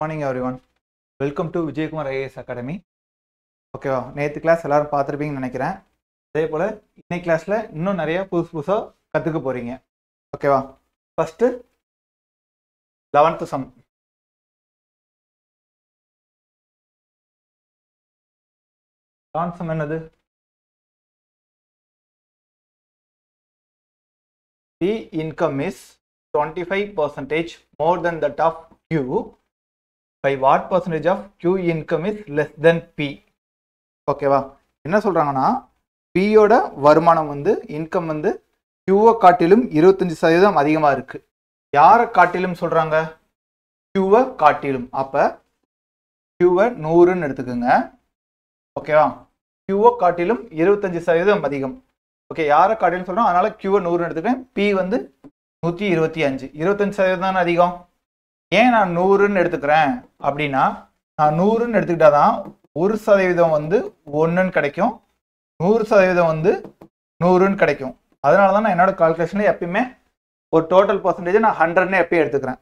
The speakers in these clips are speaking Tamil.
Morning everyone. Welcome to Vijaykumar IAS Academy. ஓகேவா, நேற்று கிளாஸ் எல்லாரும் பார்த்துருப்பீங்கன்னு நினைக்கிறேன். அதே போல் இன்னைக்கு கிளாஸில் இன்னும் நிறைய புதுசாக கற்றுக்க போகிறீங்க. ஓகேவா, ஃபஸ்ட்டு 11th சம். என்னது? The income is 25% more than that of Q. By what percentage of Q income is less than P? ஓகேவா, என்ன சொல்றாங்கன்னா P யோட வருமானம் இன்கம் Q காட்டிலும் 25% அதிகமா இருக்கு. யாரை காட்டிலும் சொல்றாங்க? Q காட்டிலும். அப்ப Q 100ன்னு எடுத்துக்கோங்க. ஓகேவா, Q காட்டிலும் 25% அதிகம். ஓகே, யாரை காட்டிலும் சொல்றோம், அதனால Q 100ன்னு எடுத்துக்கிறேன். P 125. 25% தானே அதிகம். ஏன் நான் 100ன்னு எடுத்துக்கிறேன் அப்படின்னா, நான் 100ன்னு எடுத்துக்கிட்டாதான் 1% 1ன்னு கிடைக்கும், 100% 100ன்னு கிடைக்கும். அதனால தான் நான் என்னோட கால்குலேஷன்ல எப்பயுமே ஒரு டோட்டல் பர்சன்டேஜ் நான் 100ன்னு எப்பயும் எடுத்துக்கிறேன்.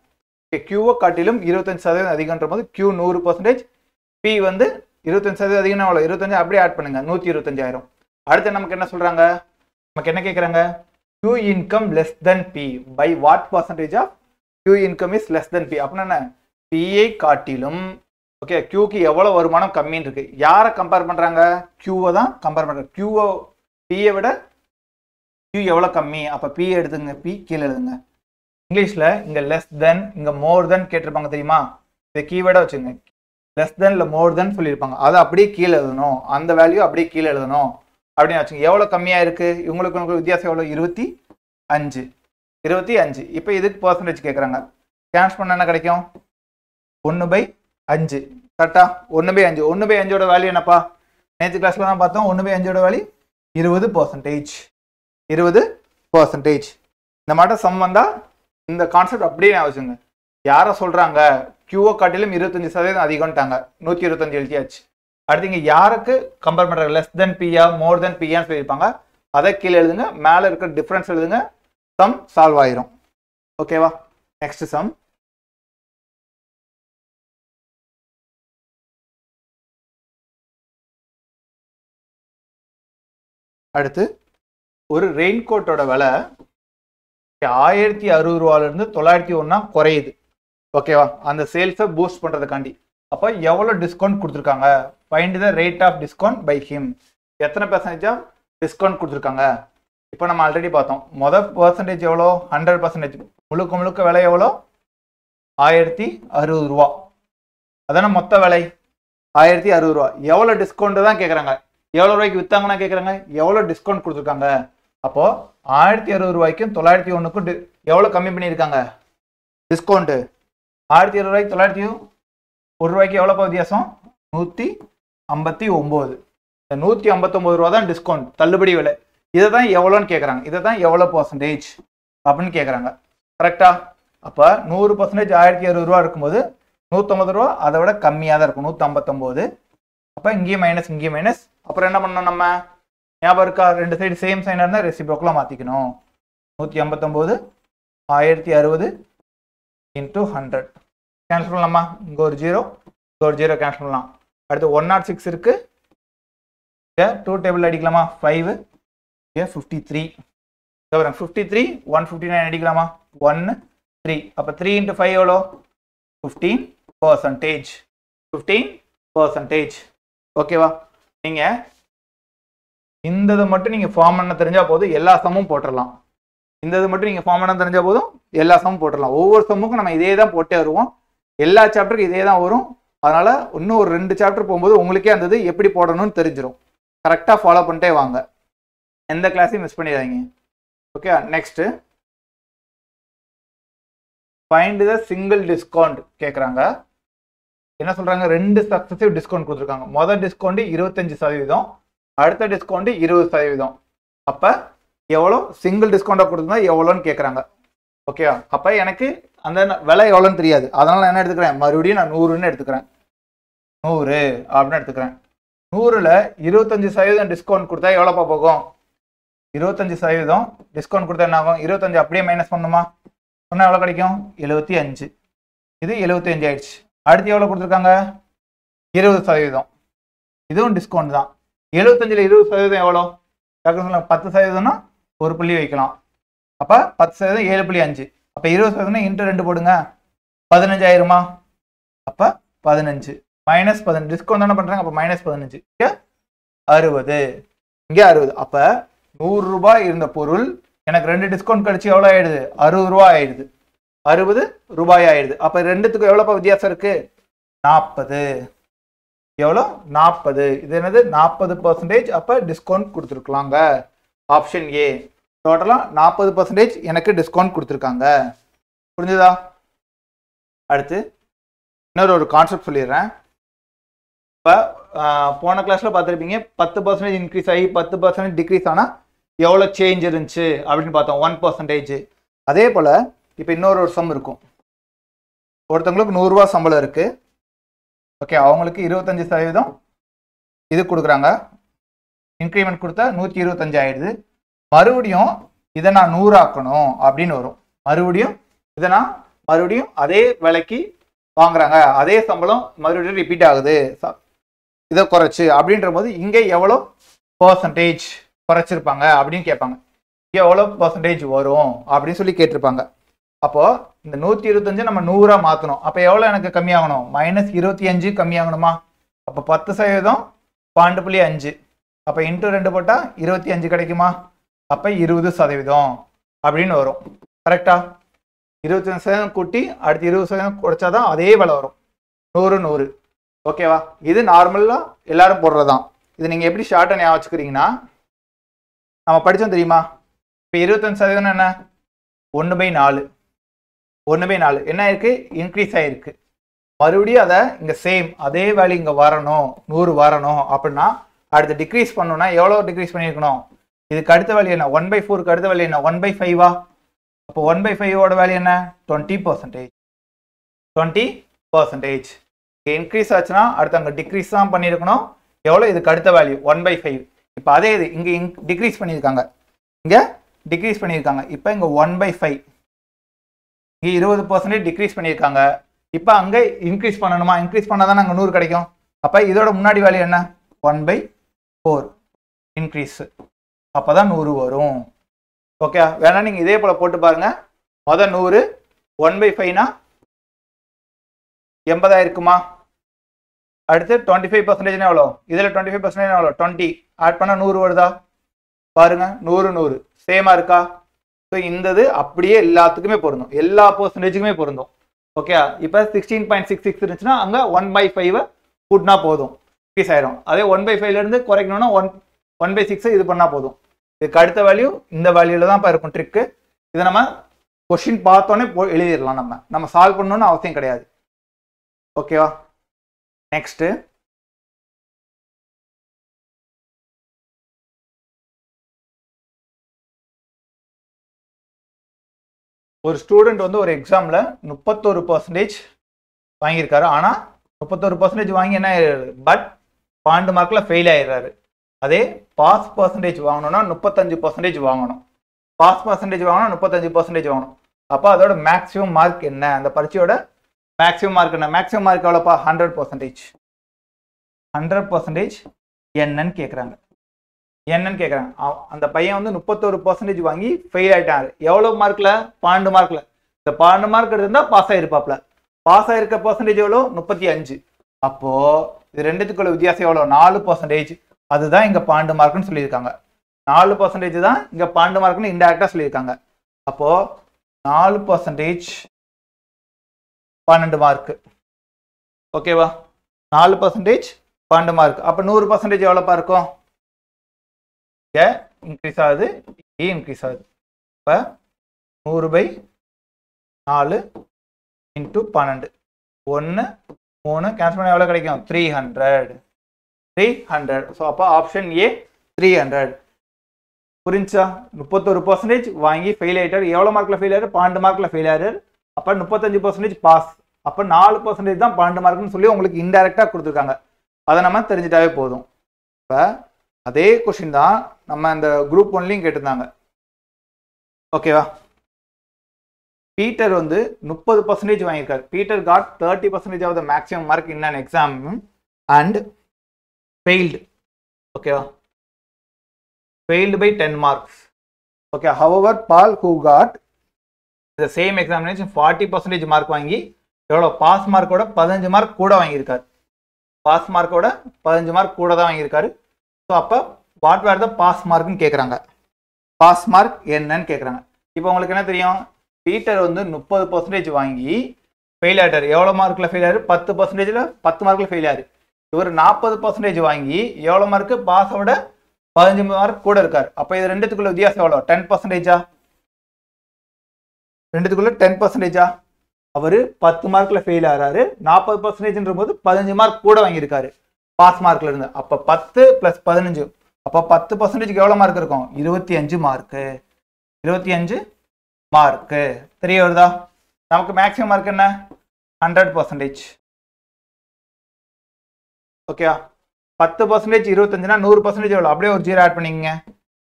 Q காட்டிலும் 25% அதிகன்ற போது Q 100%, P 25% அதிகம்னா எவ்வளோ? 25 அப்படியே ஆட் பண்ணுங்க, 125,000. அடுத்து நமக்கு என்ன சொல்றாங்க? நமக்கு என்ன கேட்குறாங்க? Q income less than P. By what percentage of Q income is less than P? அப்படின்னா என்ன? P ஐ காட்டிலும் ஓகே Qக்கு எவ்வளவு வருமானம் கம்மின்னு இருக்கு. யாரை கம்பேர் பண்றாங்க? Qவை தான் கம்பேர் பண்றாங்க. P-யை விட Q எவ்வளவு கம்மி, அப்ப P எடுத்துங்க, P கீழே எழுதுங்க. இங்கிலீஷ்ல இங்க லெஸ் தென், இங்க மோர் தென் கேட்டிருப்பாங்க தெரியுமா? இதை கீவேர்டா வச்சுங்க. லெஸ் தென் இல்ல மோர் தென் சொல்லியிருப்பாங்க, அதை அப்படியே கீழே எழுதணும், அந்த வேல்யூ அப்படியே கீழே எழுதணும் அப்படின்னு வச்சுங்க. எவ்வளவு கம்மியா இருக்கு? உங்களுக்கு வித்தியாசம் எவ்வளவு? 25. இப்போ இதுக்கு பர்சன்டேஜ் கேட்குறாங்க. கேன்சல் பண்ண என்ன கிடைக்கும்? 1/5. கரெக்டா? 1/5. 1/5ஓட வேல்யூ என்னப்பா? நேற்று கிளாஸ்ல தான் பார்த்தோம். 1/5ஓட வேல்யூ 20%. 20%. இந்த மாதிரி சம் வந்தா இந்த கான்செப்ட் அப்படியே வச்சுங்க. யாரை சொல்றாங்க? Q காட்டிலும் 25% அதிகம்ட்டாங்க, 125 எழுதியாச்சு. அடுத்து இங்க யாருக்கு கம்பேர் பண்றாங்க? லெஸ் தென் பியா மோர் தென் பியான்னு சொல்லியிருப்பாங்க, அதை கீழே எழுதுங்க, மேல இருக்கிற டிஃபரன்ஸ் எழுதுங்க, சம் சால்வ் ஆயிரும். ஓகேவா? Next sum. அடுத்து ஒரு ரெயின் கோட்டோட விலை 1060 ரூபாயில இருந்து 901 குறையுது. ஓகேவா, அந்த சேல்ஸை பூஸ்ட் பண்றதுக்காண்டி. அப்ப எவ்வளவு டிஸ்கவுண்ட் கொடுத்துருக்காங்க? Find the rate of discount by him. எத்தனை பெர்சன்டேஜ் ஆஃப் டிஸ்கவுண்ட் கொடுத்துருக்காங்க? இப்போ நம்ம ஆல்ரெடி பார்த்தோம். மொதல் பர்சன்டேஜ் எவ்வளோ? 100%. முழுக்க விலை எவ்வளோ? 1060 ரூபா. அதான மொத்த விலை 1060 ரூபா. எவ்வளோ டிஸ்கவுண்ட் தான் கேட்குறாங்க. எவ்வளோ ரூபாய்க்கு வித்தாங்கன்னா கேட்குறாங்க, எவ்வளோ டிஸ்கவுண்ட் கொடுத்துருக்காங்க. அப்போ 1060 ரூபாய்க்கும் 901க்கும் எவ்வளோ கம்மி பண்ணியிருக்காங்க டிஸ்கவுண்ட்? 1060 ரூபாய்க்கு 901 ரூபாய்க்கு எவ்வளோப்பா வித்தியாசம்? 159. இந்த 159 ரூபா தான் டிஸ்கவுண்ட், தள்ளுபடி விலை. இதை தான் எவ்வளோன்னு கேட்குறாங்க. இதை தான் எவ்வளோ பர்சன்டேஜ் அப்படின்னு கேட்குறாங்க. கரெக்டா? அப்போ 100% 1060 ரூபா இருக்கும்போது 150 ரூபா அதை விட கம்மியாக தான் இருக்கும், 159. அப்போ இங்கேயும் மைனஸ், இங்கேயும் மைனஸ். அப்புறம் என்ன பண்ணணும் நம்ம? ஞாபகம் இருக்கா? ரெண்டு சைடு சேம் சைனாக இருந்தால் ரெசிப்ரோக்கலாக மாற்றிக்கணும். 159 1060 × 100 கேன்சல் பண்ணலாமா? இங்கே ஒரு 0, இங்கே ஒரு 0 கேன்சல் பண்ணலாம். அடுத்து 106 இருக்கு, 2 டேபிள் அடிக்கலாமா? 5 53. 53 159 அடிக்கலாமா? 1 3. அப்போ 3 × 5 எவ்வளோ? 15%. 15%. ஓகேவா? நீங்க இந்த இதை மட்டும் நீங்க ஃபார்ம் பண்ண தெரிஞ்சா போதும், எல்லா சம்மும் போட்டுடலாம். இந்த இது மட்டும் நீங்க ஃபார்ம் பண்ண தெரிஞ்சா போதும், எல்லா சம்மும் போட்டுடலாம். ஒவ்வொரு சம்முக்கும் நம்ம இதே தான் போட்டே வருவோம். எல்லா சாப்டருக்கு இதே தான் வரும். அதனால இன்னும் ஒரு 2 சாப்டர் போகும்போது உங்களுக்கே அந்த இது எப்படி போடணும்னு தெரிஞ்சிடும். கரெக்டாக ஃபாலோ பண்ணிட்டே வாங்க, எந்த கிளாஸையும் மிஸ் பண்ணிடாதீங்க. Okay, next find the single discount கேட்குறாங்க. என்ன சொல்றாங்க? 2 சக்சஸிவ் டிஸ்கவுண்ட் கொடுத்துருக்காங்க. முதல் டிஸ்கவுண்ட் 25%, அடுத்த டிஸ்கவுண்ட் 20%. அப்ப எவ்வளோ சிங்கிள் டிஸ்கவுண்டா கொடுத்துருந்தா எவ்வளோன்னு கேட்குறாங்க. ஓகே, அப்ப எனக்கு அந்த விலை எவ்வளோன்னு தெரியாது, அதனால என்ன எடுத்துக்கிறேன்? மறுபடியும் நான் 100ன்னு எடுத்துக்கிறேன். 100 அப்படின்னு எடுத்துக்கிறேன். 100ல் 25% டிஸ்கவுண்ட் கொடுத்தா எவ்வளோப்பா போகும்? 25% டிஸ்கவுண்ட் கொடுத்தா என்ன ஆகும்? 25 அப்படியே மைனஸ் பண்ணுமா? சொன்னா எவ்வளோ கிடைக்கும்? 75. இது 75 ஆயிடுச்சு. அடுத்து எவ்வளோ கொடுத்துருக்காங்க 20%. இதுவும் டிஸ்கவுண்ட் தான். 75ல் 20% எவ்வளோ? 10%னா ஒரு புள்ளி வைக்கலாம். அப்போ 10% 7.5. அப்போ 20% இன்ட்டு 2 போடுங்க, 15 ஆயிருமா? அப்போ 15 மைனஸ் 15 டிஸ்கவுண்ட் தானே பண்ணுறாங்க. அப்போ மைனஸ் 15 இங்கே 60, இங்கே 60. அப்போ 100 ரூபாய் இருந்த பொருள் எனக்கு 2 டிஸ்கவுண்ட் கழிச்சு எவ்வளோ ஆயிடுது? 60 ரூபாய் ஆயிடுது. 60 ரூபாய் ஆயிடுது. அப்போ ரெண்டுத்துக்கும் எவ்வளோப்பா வித்தியாசம் இருக்கு? 40. எவ்வளோ? 40. இது என்னது? 40%. அப்போ டிஸ்கவுண்ட் கொடுத்துருக்கலாங்க. Option A. டோட்டலாக 40% எனக்கு டிஸ்கவுண்ட் கொடுத்துருக்காங்க. புரிஞ்சுதா? அடுத்து இன்னொரு கான்செப்ட் சொல்லிடுறேன். இப்போ போன கிளாஸில் பார்த்துருப்பீங்க 10% இன்க்ரீஸ் ஆகி 10% டிக்ரீஸ் ஆனால் எவ்வளோ சேஞ்ச் இருந்துச்சு அப்படின்னு பார்த்தோம், 1%. அதே போல் இப்போ இன்னொரு சம் இருக்கும். ஒருத்தவங்களுக்கு 100 ரூபா சம்பளம் இருக்குது. ஓகே, அவங்களுக்கு 25% இது கொடுக்குறாங்க. இன்க்ரிமெண்ட் கொடுத்தா 125 ஆயிடுது. மறுபடியும் இதை நான் 100 ஆக்கணும் அப்படின்னு வரும். மறுபடியும் அதே விலைக்கு வாங்குறாங்க, அதே சம்பளம் மறுபடியும் ரிப்பீட் ஆகுது, இதை குறைச்சு அப்படின்ற போது இங்கே எவ்வளோ பர்சன்டேஜ் குறைச்சிருப்பாங்க அப்படின்னு கேட்பாங்க. இங்கே எவ்வளோ பர்சன்டேஜ் வரும் அப்படின்னு சொல்லி கேட்டிருப்பாங்க. அப்போது இந்த 125 நம்ம 100 மாற்றணும். அப்போ எவ்வளோ எனக்கு கம்மியாகணும்? -25 கம்மியாகணுமா? அப்போ 10% 12.5. அப்போ இன்ட்டு 2 போட்டால் 25 கிடைக்குமா? அப்போ 20% அப்படின்னு வரும். கரெக்டா? 25% கூட்டி அடுத்து 20% குறைச்சாதான் அதே விலை வரும். 100 100. ஓகேவா? இது நார்மலாக எல்லாரும் போடுறதான். இது நீங்கள் எப்படி ஷார்ட்டாக ஞாபகம் வச்சுக்கிறீங்கன்னா, நம்ம படித்தோம் தெரியுமா? இப்போ 25% என்ன? 1/4. 1/4 என்ன ஆயிருக்கு? இன்க்ரீஸ் ஆகிருக்கு. மறுபடியும் அதை இங்கே சேம் அதே வேல்யூ இங்கே வரணும், 100 வரணும் அப்படின்னா அடுத்து டிக்ரீஸ் பண்ணணும்னா எவ்வளோ டிக்ரீஸ் பண்ணியிருக்கணும்? இதுக்கு அடுத்த வேல்யூ என்ன? 1/4க்கு அடுத்த வேல்யூ என்ன? 1/5வா? அப்போ 1/5ஓட வேல்யூ என்ன? 20%. 20% இன்க்ரீஸ் ஆச்சுன்னா அடுத்து அங்கே டிக்ரீஸ் தான் பண்ணியிருக்கணும். எவ்வளோ? இதுக்கு அடுத்த வேல்யூ 1/5. இப்போ அதே இது இங்கே டிக்ரீஸ் பண்ணியிருக்காங்க, இப்போ இங்கே 1/5, இங்கே 20% டிக்ரீஸ் பண்ணியிருக்காங்க. இப்போ அங்கே இன்க்ரீஸ் பண்ணணுமா? இன்க்ரீஸ் பண்ணால் தானே அங்கே 100 கிடைக்கும். அப்போ இதோட முன்னாடி வேல்யூ என்ன? 1/4 இன்க்ரீஸ். அப்போ தான் 100 வரும். ஓகே, வேணா நீங்கள் இதே போல் போட்டு பாருங்க. மொதல் 100 1/5னா 80 இருக்குமா? அடுத்து 25% எவ்வளோ? இதில் 25% எவ்வளோ? 20 ஆட் பண்ணால் 100 வருதா? பாருங்க, 100 100 சேமாக இருக்கா? ஸோ இந்த இது அப்படியே எல்லாத்துக்குமே பொருந்தும், எல்லா பர்சன்டேஜுக்குமே பொருந்தும். ஓகே, இப்போ 16.66 இருந்துச்சுன்னா அங்கே 1/5 கூட்டினா போதும், இன்க்ரீஸ் ஆயிரும். அதே 1/5லேருந்து குறைக்கணும்னா 1/6 இது பண்ணால் போதும். இதுக்கு அடுத்த வேல்யூ இந்த வேல்யூவில் தான் இப்போ இருக்கும் ட்ரிக்கு. இதை நம்ம கொஷின் பார்த்தோன்னே எழுதிடலாம். நம்ம சால்வ் பண்ணணும்னு அவசியம் கிடையாது. ஓகேவா? நெக்ஸ்ட்டு ஒரு ஸ்டூடெண்ட் வந்து ஒரு எக்ஸாமில் 31% வாங்கியிருக்காரு. ஆனால் 31% வாங்கி என்ன ஆயிடுறாரு? பட் 12 மார்க்கில் ஃபெயில் ஆயிடுறாரு. அதே பாஸ் பர்சன்டேஜ் வாங்கணும்னா 35% வாங்கணும். பாஸ் பர்சன்டேஜ் வாங்கணும் 35% வாங்கணும். அப்போ அதோட மேக்ஸிமம் மார்க் என்ன? அந்த பரீட்சையோட மேக்ஸிமம் மார்க் என்ன? மேக்ஸிமம் மார்க் எவ்வளோப்பா? 100%. 100% என்னன்னு கேட்குறாங்க. அந்த பையன் வந்து 31% வாங்கி ஃபெயில் ஆயிட்டாரு. எவ்வளோ மார்க்கில்? 12 மார்க்கில். இந்த 12 மார்க் இருந்தால் பாஸ் ஆகிருப்பாப்ல. பாஸ் ஆகிருக்க பர்சன்டேஜ் எவ்வளோ? 35. அப்போது இது ரெண்டுத்துக்குள்ள வித்தியாசம் எவ்வளோ? 4%. அதுதான் இங்கே 12 மார்க்குன்னு சொல்லியிருக்காங்க. 4% தான் இங்கே 12 மார்க்குன்னு இன்டெரக்டாக சொல்லியிருக்காங்க. அப்போது 4% 12 மார்க்கு. ஓகேவா? 4% 12 மார்க். அப்போ 100% எவ்வளோப்பா இருக்கும்? இங்கே இன்க்ரீஸ் ஆகுது, இன்க்ரீஸ் ஆகுது. இப்போ 100/4 இன்ட்டு 12 1 3 கேன்சல் பண்ண எவ்வளோ கிடைக்கும்? 300. ஸோ அப்போ ஆப்ஷன் ஏ 300. புரிஞ்சா? 31% வாங்கி ஃபெயில் ஆகிட்டார். எவ்வளோ மார்க்கில் ஃபெயில் ஆகிறார்? 12 மார்க்கில் ஃபெயில் ஆகிறார். அப்போ 35% பாஸ். அப்போ 4% தான் 12 மார்க்குன்னு சொல்லி உங்களுக்கு இன்டெரக்டாக கொடுத்துருக்காங்க. அதை நம்ம தெரிஞ்சிட்டாவே போதும். இப்போ அதே கொஷின் தான் நம்ம இந்த குரூப் 1லையும் கேட்டிருந்தாங்க. ஓகேவா? பீட்டர் வந்து 30% வாங்கியிருக்காரு. Peter got 30% of the maximum mark in an exam and failed. ஓகேவா, failed by 10 marks. Okay, however, Paul who got the same examination 40% mark வாங்கி எவ்வளோ பாஸ் மார்க்கோட 15 மார்க் கூட வாங்கியிருக்காரு. பாஸ் மார்க்கோட 15 மார்க் கூட தான் வாங்கியிருக்காரு. ஸோ அப்போ வாட் வேர் த பாஸ் மார்க்னு கேட்குறாங்க. பாஸ் மார்க் என்னன்னு கேட்குறாங்க. இப்போ உங்களுக்கு என்ன தெரியும், பீட்டர் வந்து 30% வாங்கி ஃபெயில் ஆகிட்டார். எவ்வளோ மார்க்கில் ஃபெயில் ஆறு? 10%, 10 மார்க்கில் ஃபெயில் ஆறு. இவர் 40% வாங்கி எவ்வளோ மார்க்கு? பாஸோட 15 மார்க் கூட இருக்காரு. அப்போ இது ரெண்டுத்துக்குள்ள வித்தியாசம் எவ்வளோ? 10%. ரெண்டுத்துக்குள்ள 10%. அவரு 10 மார்க்ல ஃபெயில் ஆறாரு. 40%ன்ற போது 15 மார்க் கூட வாங்கியிருக்காரு பாஸ் மார்க்ல இருந்து. அப்ப 10 + 15, அப்ப 10%க்கு எவ்வளவு மார்க் இருக்கும்? 25 மார்க்கு. 25 மார்க்கு தெரிய வருதா? நமக்கு மேக்ஸிமம் மார்க் என்ன? 100%. ஓகேவா? 10% 25னா 100% எவ்வளோ? அப்படியே ஒரு 0 ஆட் பண்ணிக்கங்க,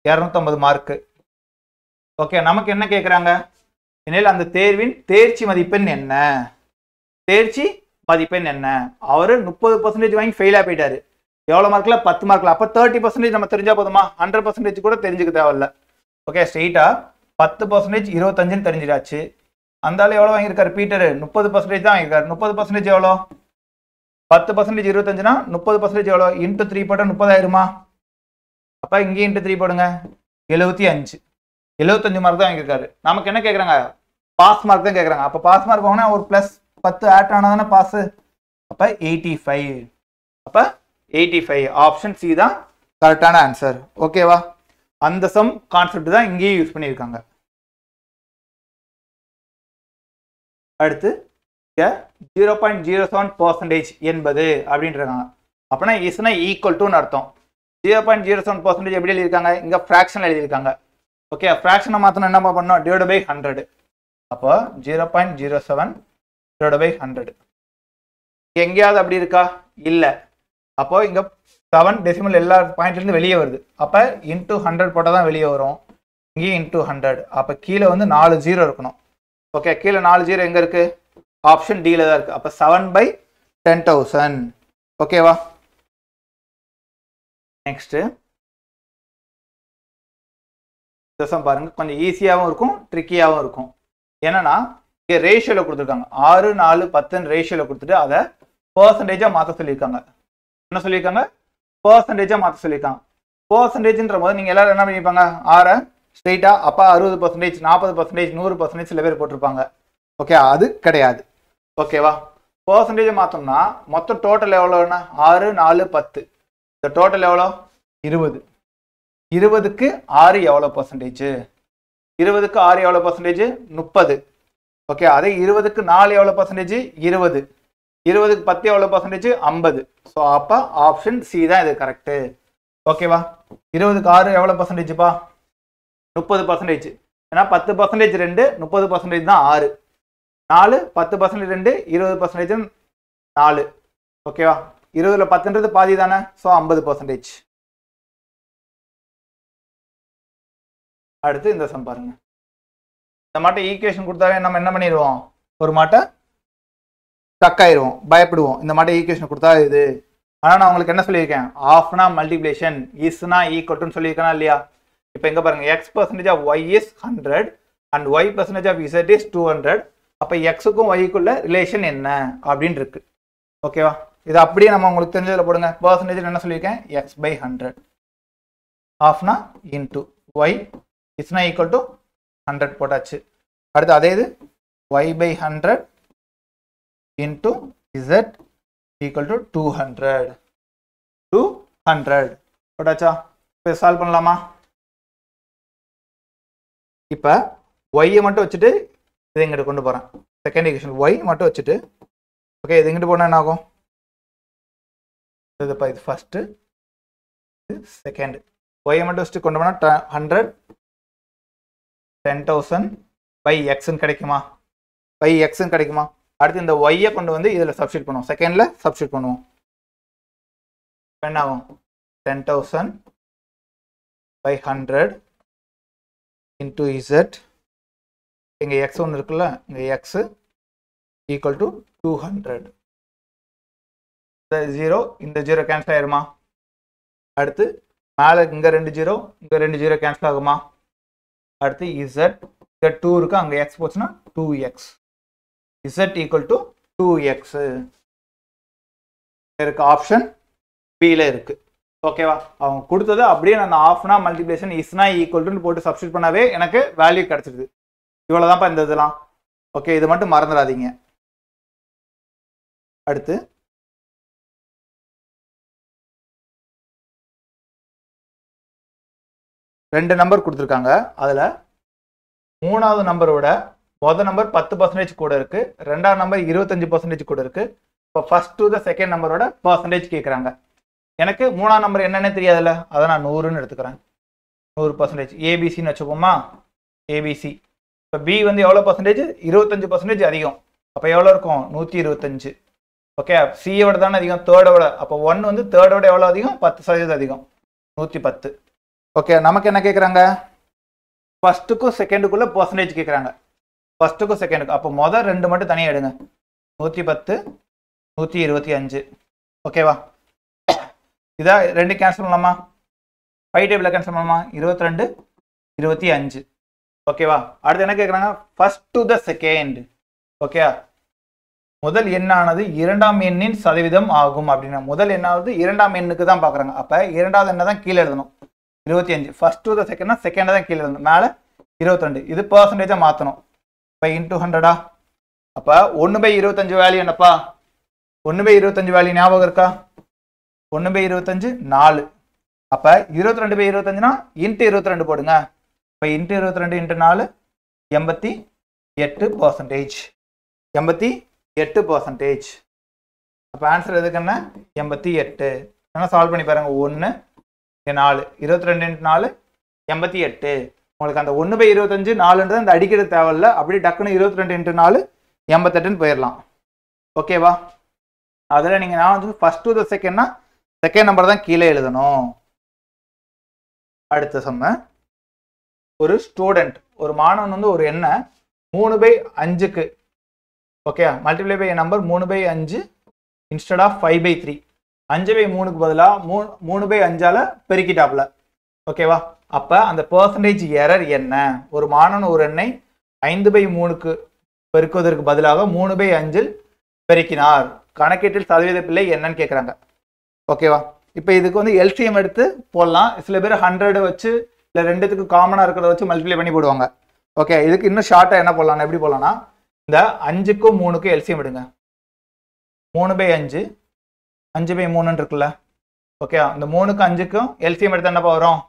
250 மார்க்கு. ஓகே, நமக்கு என்ன கேட்குறாங்க? எனில் அந்த தேர்வின் தேர்ச்சி மதிப்பெண் என்ன? தேர்ச்சி மதிப்பெண் என்ன? அவரு 30% வாங்கி ஃபெயிலா போயிட்டாரு. எவ்வளவு மார்க்ல? 10 மார்க்ல. அப்ப 30% நம்ம தெரிஞ்சா போதுமா? 100% கூட தெரிஞ்சுக்க தேவையில்ல. ஓகே, ஸ்ட்ரெயிட்டா 10% 25ன்னு தெரிஞ்சிடாச்சு. அந்த ஆளு எவ்வளவு வாங்கியிருக்காரு? பீட்டர் 30% தான் வாங்கியிருக்காரு. 30% எவ்வளோ? 10% 25னா 30% எவ்வளோ? இன்ட்டு 3 போட்டா 30 ஆயிருமா? அப்ப இங்கே இன்ட்டு 3 போடுங்க, 75. 75 மார்க் தான் வாங்கியிருக்காரு. நமக்கு என்ன கேட்குறாங்க? பாஸ் மார்க் தான் கேட்குறாங்க. அப்போ பாஸ் மார்க் வாங்கினா ஒரு +10 ஆட் ஆனால் தானே பாஸ். அப்போ 85. அப்போ 85 ஆப்ஷன் சி தான் கரெக்டான ஆன்சர். ஓகேவா? அந்த சம் கான்செப்ட் தான் இங்கேயும் யூஸ் பண்ணியிருக்காங்க. அடுத்து 0.07% என்பது அப்படின்றாங்க. அப்படின்னா இஸ்னா ஈக்குவல் டுன்னு அர்த்தம். 0.07% எப்படி எழுதியிருக்காங்க? இங்கே ஃப்ராக்ஷன் எழுதியிருக்காங்க. ஓகே, ஃப்ராக்ஷனை மாற்றணும் என்ன பண்ணணும்? Divide by 100. அப்போ 0.07 டிவைட் பை 100. எங்கேயாவது அப்படி இருக்கா? இல்லை. அப்போ இங்கே 7 டெசிமல் எல்லா பாயிண்ட்லேருந்து வெளியே வருது. அப்போ இன்ட்டு 100 போட்டால் தான் வெளியே வரும். இங்கேயும் இன்ட்டு 100. அப்போ கீழே வந்து 4 0 இருக்கணும். ஓகே, கீழே 4 0 எங்கே இருக்கு? ஆப்ஷன் டியில் தான் இருக்கு. அப்போ 7/10,000. ஓகேவா? நெக்ஸ்ட் பாருங்க, கொஞ்சம் ஈஸியாகவும் இருக்கும், ட்ரிக்கியாகவும் இருக்கும். என்னன்னா இங்கே ரேஷியோவில் கொடுத்துருக்காங்க. 6, 4, 10 ரேஷியோவில் கொடுத்துட்டு அதை பர்சன்டேஜாக மாற்ற சொல்லியிருக்காங்க. என்ன சொல்லியிருக்காங்க? பர்சன்டேஜாக மாற்ற சொல்லியிருக்காங்க. பர்சன்டேஜ்ன்ற போது நீங்கள் எல்லாரும் என்ன பண்ணியிருப்பாங்க? 6 ஸ்ட்ரெயிட்டா அப்போ 60%, 40%, 100% சில பேர் போட்டிருப்பாங்க. ஓகே, அது கிடையாது. ஓகேவா? பர்சன்டேஜை மாற்றோம்னா மொத்தம் டோட்டல் எவ்வளோன்னா 6, 4, 10. இந்த டோட்டல் எவ்வளோ? 20. 20க்கு 6 எவ்வளோ பர்சன்டேஜ்? 20க்கு 6 எவ்வளோ பர்சன்டேஜ்? 30. ஓகே, அதே 20க்கு 4 எவ்வளோ பர்சன்டேஜ்? 20. 20க்கு 10 எவ்வளோ பர்சன்டேஜ்? 50. ஸோ அப்போ ஆப்ஷன் சி தான் இது கரெக்டு. ஓகேவா? 20க்கு 6 எவ்வளோ பர்சன்டேஜ்ப்பா? 30%. ஏன்னா 10% 2, 30% தான் 6. 4 10% 2, 20% 4. ஓகேவா? 20ல் 10ன்றது பாதி தானே. ஸோ 50%. அடுத்து இந்த சம் பாருங்க. இந்த மாட்டை ஈக்குவேஷன் கொடுத்தாவே நம்ம என்ன பண்ணிடுவோம்? ஒரு மாட்டை ஸ்டக் ஆயிடுவோம், பயப்படுவோம். இந்த மாட்டை ஈக்குவேஷன் கொடுத்தா இது. ஆனால் நான் உங்களுக்கு என்ன சொல்லியிருக்கேன்? ஆஃப்னா மல்டிப்ளிகேஷன், இஸ்னா ஈக்குவல்னு சொல்லியிருக்கேனா இல்லையா? இப்போ எங்கே பாருங்க, x% of y is 100 and y% of z is 200. அப்போ எக்ஸுக்கும் ஒய்க்குள்ள ரிலேஷன் என்ன அப்படின்னு இருக்கு. ஓகேவா? இது அப்படியே நம்ம உங்களுக்கு தெரிஞ்சதில் போடுங்க. பர்சன்டேஜ் என்ன சொல்லியிருக்கேன்? x/100. ஆஃப்னா இன்டூ ஒய் இஸ்னா ஈக்குவல் டு 100 போட்டாச்சு. அடுத்து அதே இது y/100 into z equal to 200. 200 போட்டாச்சா? இப்போ சால்வ் பண்ணலாமா? இப்போ ஒய்யை மட்டும் வச்சுட்டு இதை இங்கிட்ட கொண்டு போகிறேன். செகண்ட் ஈக்குவேஷன் ஒய் மட்டும் வச்சுட்டு, ஓகே, இது இங்கிட்டு போனால் என்ன ஆகும்? இதுப்பா, இது ஃபஸ்ட்டு, இது செகண்ட். ஒய்யை மட்டும் வச்சுட்டு கொண்டு போனால் 100 10,000 பை எக்ஸ்ன்னு கிடைக்குமா? பை எக்ஸ்ன்னு கிடைக்குமா? அடுத்து இந்த ஒய்யை கொண்டு வந்து இதில் சப்ஸ்டியூட் பண்ணுவோம். செகண்டில் சப்ஸ்டியூட் பண்ணுவோம். என்ன ஆகும்? 10,000 by 100 into z இங்கே எக்ஸ் ஒன்று இருக்குல்ல, இங்கே எக்ஸ் ஈக்குவல் டு 200. இந்த 0 இந்த 0 கேன்சல் ஆயிருமா? அடுத்து மேலே இங்கே 2 0 இங்கே 2 0 கேன்சல் ஆகுமா? அடுத்து இசட் இங்கே 2 இருக்கு, அங்கே எக்ஸ் போச்சுன்னா 2x. Z equal to 2x இருக்கு. ஆப்ஷன் பியில் இருக்கு. ஓகேவா? அவங்க கொடுத்தது அப்படியே நான் ஆஃப்னா மல்டிப்ளிகேஷன் இஸ்னா ஈக்குவல் டு போட்டு சப்ஸ்டியூட் பண்ணாவே எனக்கு வேல்யூ கிடைச்சிருது. இவ்வளோதான்ப்பா இந்த இதெல்லாம். ஓகே, இது மட்டும் மறந்துடாதீங்க. அடுத்து ரெண்டு நம்பர் கொடுத்துருக்காங்க. அதில் மூணாவது நம்பரோட மொதல் நம்பர் 10% கூட இருக்கு, ரெண்டாவது நம்பர் 25% கூட இருக்கு. இப்போ ஃபர்ஸ்ட் டு த செகண்ட் நம்பரோட பர்சன்டேஜ் கேட்குறாங்க. எனக்கு மூணாவது நம்பர் என்னென்னு தெரியாதுல்ல, அதை நான் 100ன்னு எடுத்துக்கிறேன். 100% ஏபிசின்னு வச்சுப்போமா? ஏபிசி. இப்போ பி வந்து எவ்வளோ பர்சன்டேஜ்? 25% அதிகம். அப்போ எவ்வளோ இருக்கும்? 125. ஓகே, சியோட தானே அதிகம், தேர்டோட. அப்போ 1 வந்து தேர்டோட எவ்வளோ அதிகம்? 10% அதிகம், 110. ஓகே, நமக்கு என்ன கேட்குறாங்க? ஃபர்ஸ்ட்டுக்கும் செகண்டுக்குள்ள பர்சன்டேஜ் கேட்குறாங்க. ஃபர்ஸ்ட்டுக்கும் செகண்டுக்கு. அப்போ மொதல் 2 மட்டும் தனியாக எடுங்க. 110 125. ஓகேவா? இதா 2 கேன்சல் பண்ணலாமா? 5 டேபிளில் கேன்சல் பண்ணலாமா? 22 25. ஓகேவா? அடுத்து என்ன கேட்குறாங்க? First to the second. Okay, முதல் எண்ணானது இரண்டாம் எண்ணின் சதவீதம் ஆகும் அப்படின்னா முதல் எண்ணாவது இரண்டாம் எண்ணுக்கு தான் பார்க்குறாங்க. அப்போ இரண்டாவது எண்ணை தான் கீழே எழுதணும். 25. ஃபர்ஸ்ட் டு த செகண்ட்னா செகண்டை தான் கீழே எழுதணும். மேலே 22. இது பர்சன்டேஜாக மாற்றணும். 5 into 100. அப்போ 1/25 வேல்யூ என்னப்பா? 1/25 வேல்யூ ஞாபகம் இருக்கா? 1/25 4. அப்போ 22/25னா இன்ட்டு 22 போடுங்க. இப்போ இன்ட்டு 22 இன்ட்டு 4 88%. 88%. அப்போ ஆன்சர் எதுக்குன்னா 88. என்ன சால்வ் பண்ணி பாருங்க. 1 4 22 இன்ட்டு 4 88. உங்களுக்கு அந்த 1/25 4ன்றது அந்த அடிக்கிறது தேவையில்ல. அப்படி டக்குன்னு 22 இன்ட்டு 4 88ன்னு போயிடலாம். ஓகேவா? அதில் நீங்கள் நான் வந்து ஃபர்ஸ்ட் டு த செகண்ட்னா செகண்ட் நம்பர் தான் கீழே எழுதணும். அடுத்த சம்ம, ஒரு ஸ்டூடெண்ட் ஒரு மாணவன் வந்து ஒரு எண்ணை 3/5க்கு okay multiply by number 3/5 instead of 5/3 5/3க்கு பதிலாக 3/5ஆல் பெருக்கிட்டாப்ல. ஓகேவா? அப்போ அந்த பர்சன்டேஜ் எரர் என்ன? ஒரு மாணவன் ஒரு எண்ணை 5/3க்கு பெருக்குவதற்கு பதிலாக 3/5 பெருக்கினார். கணக்கீட்டில் சதவீத பிழை என்னன்னு கேட்குறாங்க. ஓகேவா? இப்போ இதுக்கு வந்து எல்சிஎம் எடுத்து போடலாம். சில பேர் 100 வச்சு இல்லை ரெண்டுத்துக்கு காமனாக இருக்கிறத வச்சு மல்டிப்ளை பண்ணி போடுவாங்க. ஓகே, இதுக்கு இன்னும் ஷார்ட்டாக என்ன போடலாம்? எப்படி போடலாம்னா இந்த 5க்கும் 3க்கும் எல்சிஎம் எடுங்க. 3/5 5/3 இருக்குல்ல. ஓகே, இந்த 3க்கும் 5க்கும் எல்சிஎம் எடுத்தால் என்னப்பா வரும்?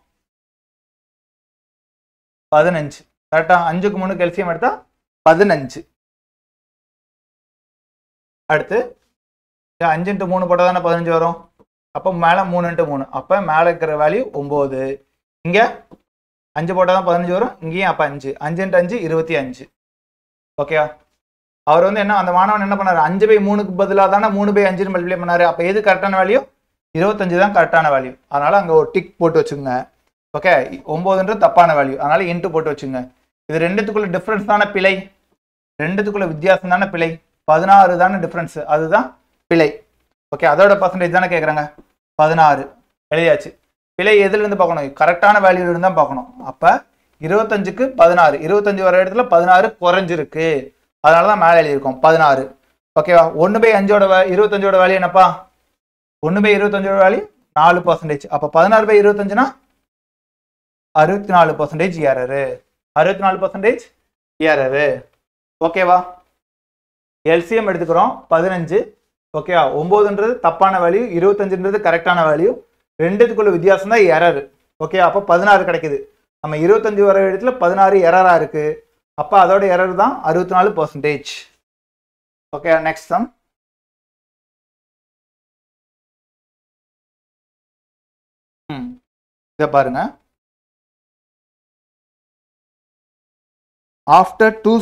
15. கரெக்டா? 5க்கு 3க்கு எல்சிஎம் எடுத்தா 15. அடுத்து 5 into 3 போட்டால் தானே 15 வரும். அப்போ மேலே 3 into 3. அப்போ மேலே இருக்கிற வேல்யூ 9. இங்கே 5 போட்டால் தான் 15 வரும். இங்கேயும் அப்போ 5 5 into 5 25. ஓகேவா? அவர் வந்து என்ன அந்த மாணவன் என்ன பண்ணாரு? 5/3க்கு பதிலாக தானே 3/5 மல்டிப்ளை பண்ணாரு. அப்போ எது கரெக்டான வேல்யூ? 25 தான் கரெக்டான வேல்யூ. அதனால அங்கே ஒரு டிக் போட்டு வச்சுங்க. ஓகே, 9ன்றது தப்பான வேல்யூ. அதனால இன்ட்டு போட்டு வச்சுங்க. இது ரெண்டுத்துக்குள்ள டிஃப்ரென்ஸ் தானே பிழை. ரெண்டுத்துக்குள்ள வித்தியாசம் தானே பிழை. 16 தானே டிஃப்ரென்ஸ், அதுதான் பிழை. ஓகே, அதோட பர்சன்டேஜ் தானே கேட்குறாங்க. 16 எழுதியாச்சு. பிழை எதுலேருந்து பார்க்கணும்? கரெக்டான வேல்யூலேருந்து தான் பார்க்கணும். அப்போ 25க்கு 16 25 வர இடத்துல 16 குறைஞ்சிருக்கு. அதனால தான் மேலே எழுதியிருக்கோம் 16. ஓகேவா? 1/5ஓட 25ஓட வேல்யூ என்னப்பா? 1/25ஓட வேல்யூ 4%. அப்போ 16/25னா 64% எரரு. 64% எரரு. ஓகேவா? எல்சிஎம் எடுத்துக்கிறோம் 15. ஓகேவா? 9ன்றது தப்பான வேல்யூ, 25ன்றது கரெக்டான வேல்யூ. ரெண்டுத்துக்குள்ள வித்தியாசம் தான் எரர். ஓகே, அப்போ 16 கிடைக்குது. நம்ம 25 வர இடத்துல 16 எரரா இருக்கு. அப்போ அதோட எரர் தான் 64%. Okay, next some. இதை பாருங்க. After two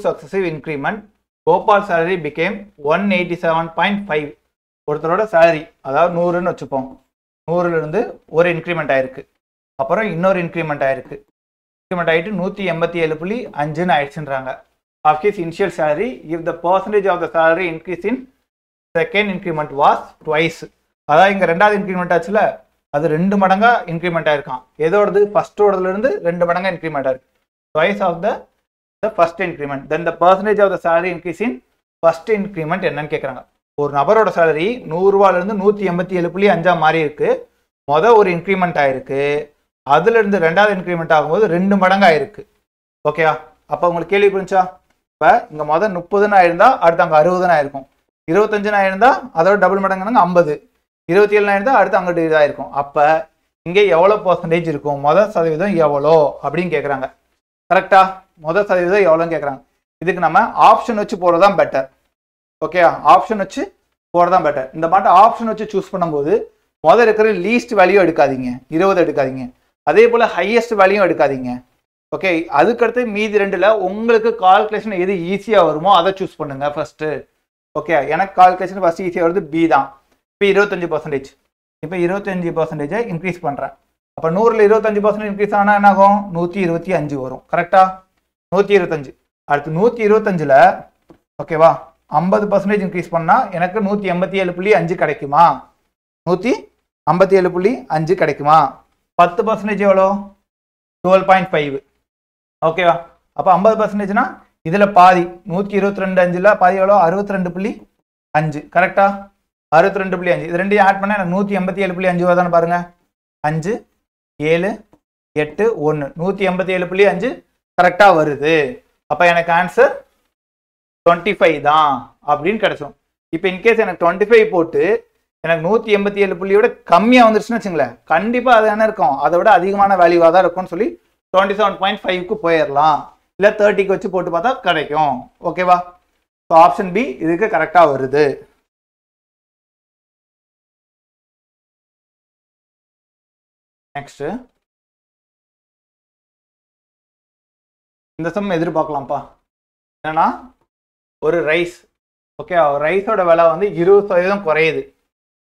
successive increment, Gopal's salary became 187.5. ஒருத்தரோட salary அதாவது 100ன்னு வச்சுப்போம். 100ல இருந்து ஒரு இன்க்ரிமெண்ட் ஆயிருக்கு. அப்புறம் இன்னொரு இன்க்ரிமெண்ட் ஆயிருக்கு. இன்க்ரிமெண்ட் ஆகிட்டு 187.5 ஆயிடுச்சுன்றாங்க. Of his initial salary if the percentage of the salary increase in second increment was twice. அதாவது இங்கே ரெண்டாவது இன்க்ரிமெண்ட் ஆச்சுல, அது 2 மடங்கா இன்க்ரிமெண்ட் ஆயிருக்கான். எதோடது? ஃபர்ஸ்டோடதுல இருந்து 2 மடங்கா இன்க்ரிமெண்ட் ஆயிருக்கு. Twice of the first increment. Then the percentage of the salary increase in first increment என்னன்னு கேட்குறாங்க. ஒரு நபரோட சேலரி 100 ரூபாயிலிருந்து 187.5 மாறி இருக்கு. ஒரு இன்க்ரிமெண்ட் ஆயிருக்கு. அதுல இருந்து ரெண்டாவது இன்க்ரிமெண்ட் ஆகும்போது 2 மடங்கு ஆயிருக்கு. ஓகேயா? அப்ப உங்களுக்கு கேள்வி புரிஞ்சா? இப்ப இங்க 30 ஆயிருந்தா அடுத்து அங்க 60 ஆயிருக்கும். 25 ஆயிருந்தா அதோட டபுள் மடங்குனாங்க 50. 27 ஆயிருந்தா அடுத்து அங்கிட்டு இதாயிருக்கும். அப்ப இங்க எவ்வளவு பர்சன்டேஜ் இருக்கும்? சதவீதம் எவ்வளோ அப்படின்னு கேட்கறாங்க. கரெக்டா? சதவீதம் எவ்வளோன்னு கேட்கறாங்க. இதுக்கு நம்ம ஆப்ஷன் வச்சு போறதுதான் பெட்டர். ஓகே, ஆப்ஷன் வச்சு போறதான் பெட்டர். இந்த மாதிரி ஆப்ஷன் வச்சு சூஸ் பண்ணும்போது இருக்கிற லீஸ்ட் வேல்யூ எடுக்காதீங்க, 20 எடுக்காதீங்க. அதே போல ஹையஸ்ட் வேல்யூ எடுக்காதீங்க. ஓகே, அதுக்கடுத்து மீதி 2ல உங்களுக்கு கால்குலேஷன் எது ஈஸியா வருமோ அதை சூஸ் பண்ணுங்க ஃபர்ஸ்ட். ஓகே, எனக்கு கால்குலேஷன் ஃபர்ஸ்ட் ஈஸியா வருது பி தான். இப்போ 25%. இப்போ 25% இன்க்ரீஸ் பண்றேன். அப்ப 100ல 25% இன்க்ரீஸ் ஆனா என்ன ஆகும்? 125 வரும். கரெக்டா? 125. அடுத்து 125ல ஓகேவா 50% இன்க்ரீஸ் பண்ணா எனக்கு 187.5 கிடைக்குமா? 157.5 கிடைக்குமா? 10% எவ்வளோ? 12.5. ஓகேவா? அப்ப 50%னா இதுல பாதி 122.5ல பாதி எவ்வளோ? 62.5. கரெக்டா? 62.5. இது ரெண்டையும் ஆட் பண்ணா எனக்கு 187.5 வருதான்னு பாருங்க. 5 7 8 1 187.5 கரெக்டா வருது. அப்ப எனக்கு ஆன்சர் 25 தான் அப்படின்னு கிடைச்சோம். இப்போ இன்கேஸ் எனக்கு 25 போட்டு எனக்கு 187.5 கம்மியா வந்துருச்சுன்னு வச்சுங்களேன், கண்டிப்பா அது என்ன இருக்கும்? அதை விட அதிகமான வேல்யூவா தான் இருக்கும்னு சொல்லி 27.5க்கு போயிடலாம். இல்ல 30க்கு வச்சு போட்டு பார்த்தா கிடைக்கும். ஓகேவா? ஸோ ஆப்ஷன் பி இதுக்கு கரெக்டா வருது. நெக்ஸ்ட் இந்த சம் எதிர்பார்க்கலாம்ப்பா. என்னன்னா ஒரு ரைஸ், ஓகே, ரைஸோட விலை வந்து 20% குறையுது.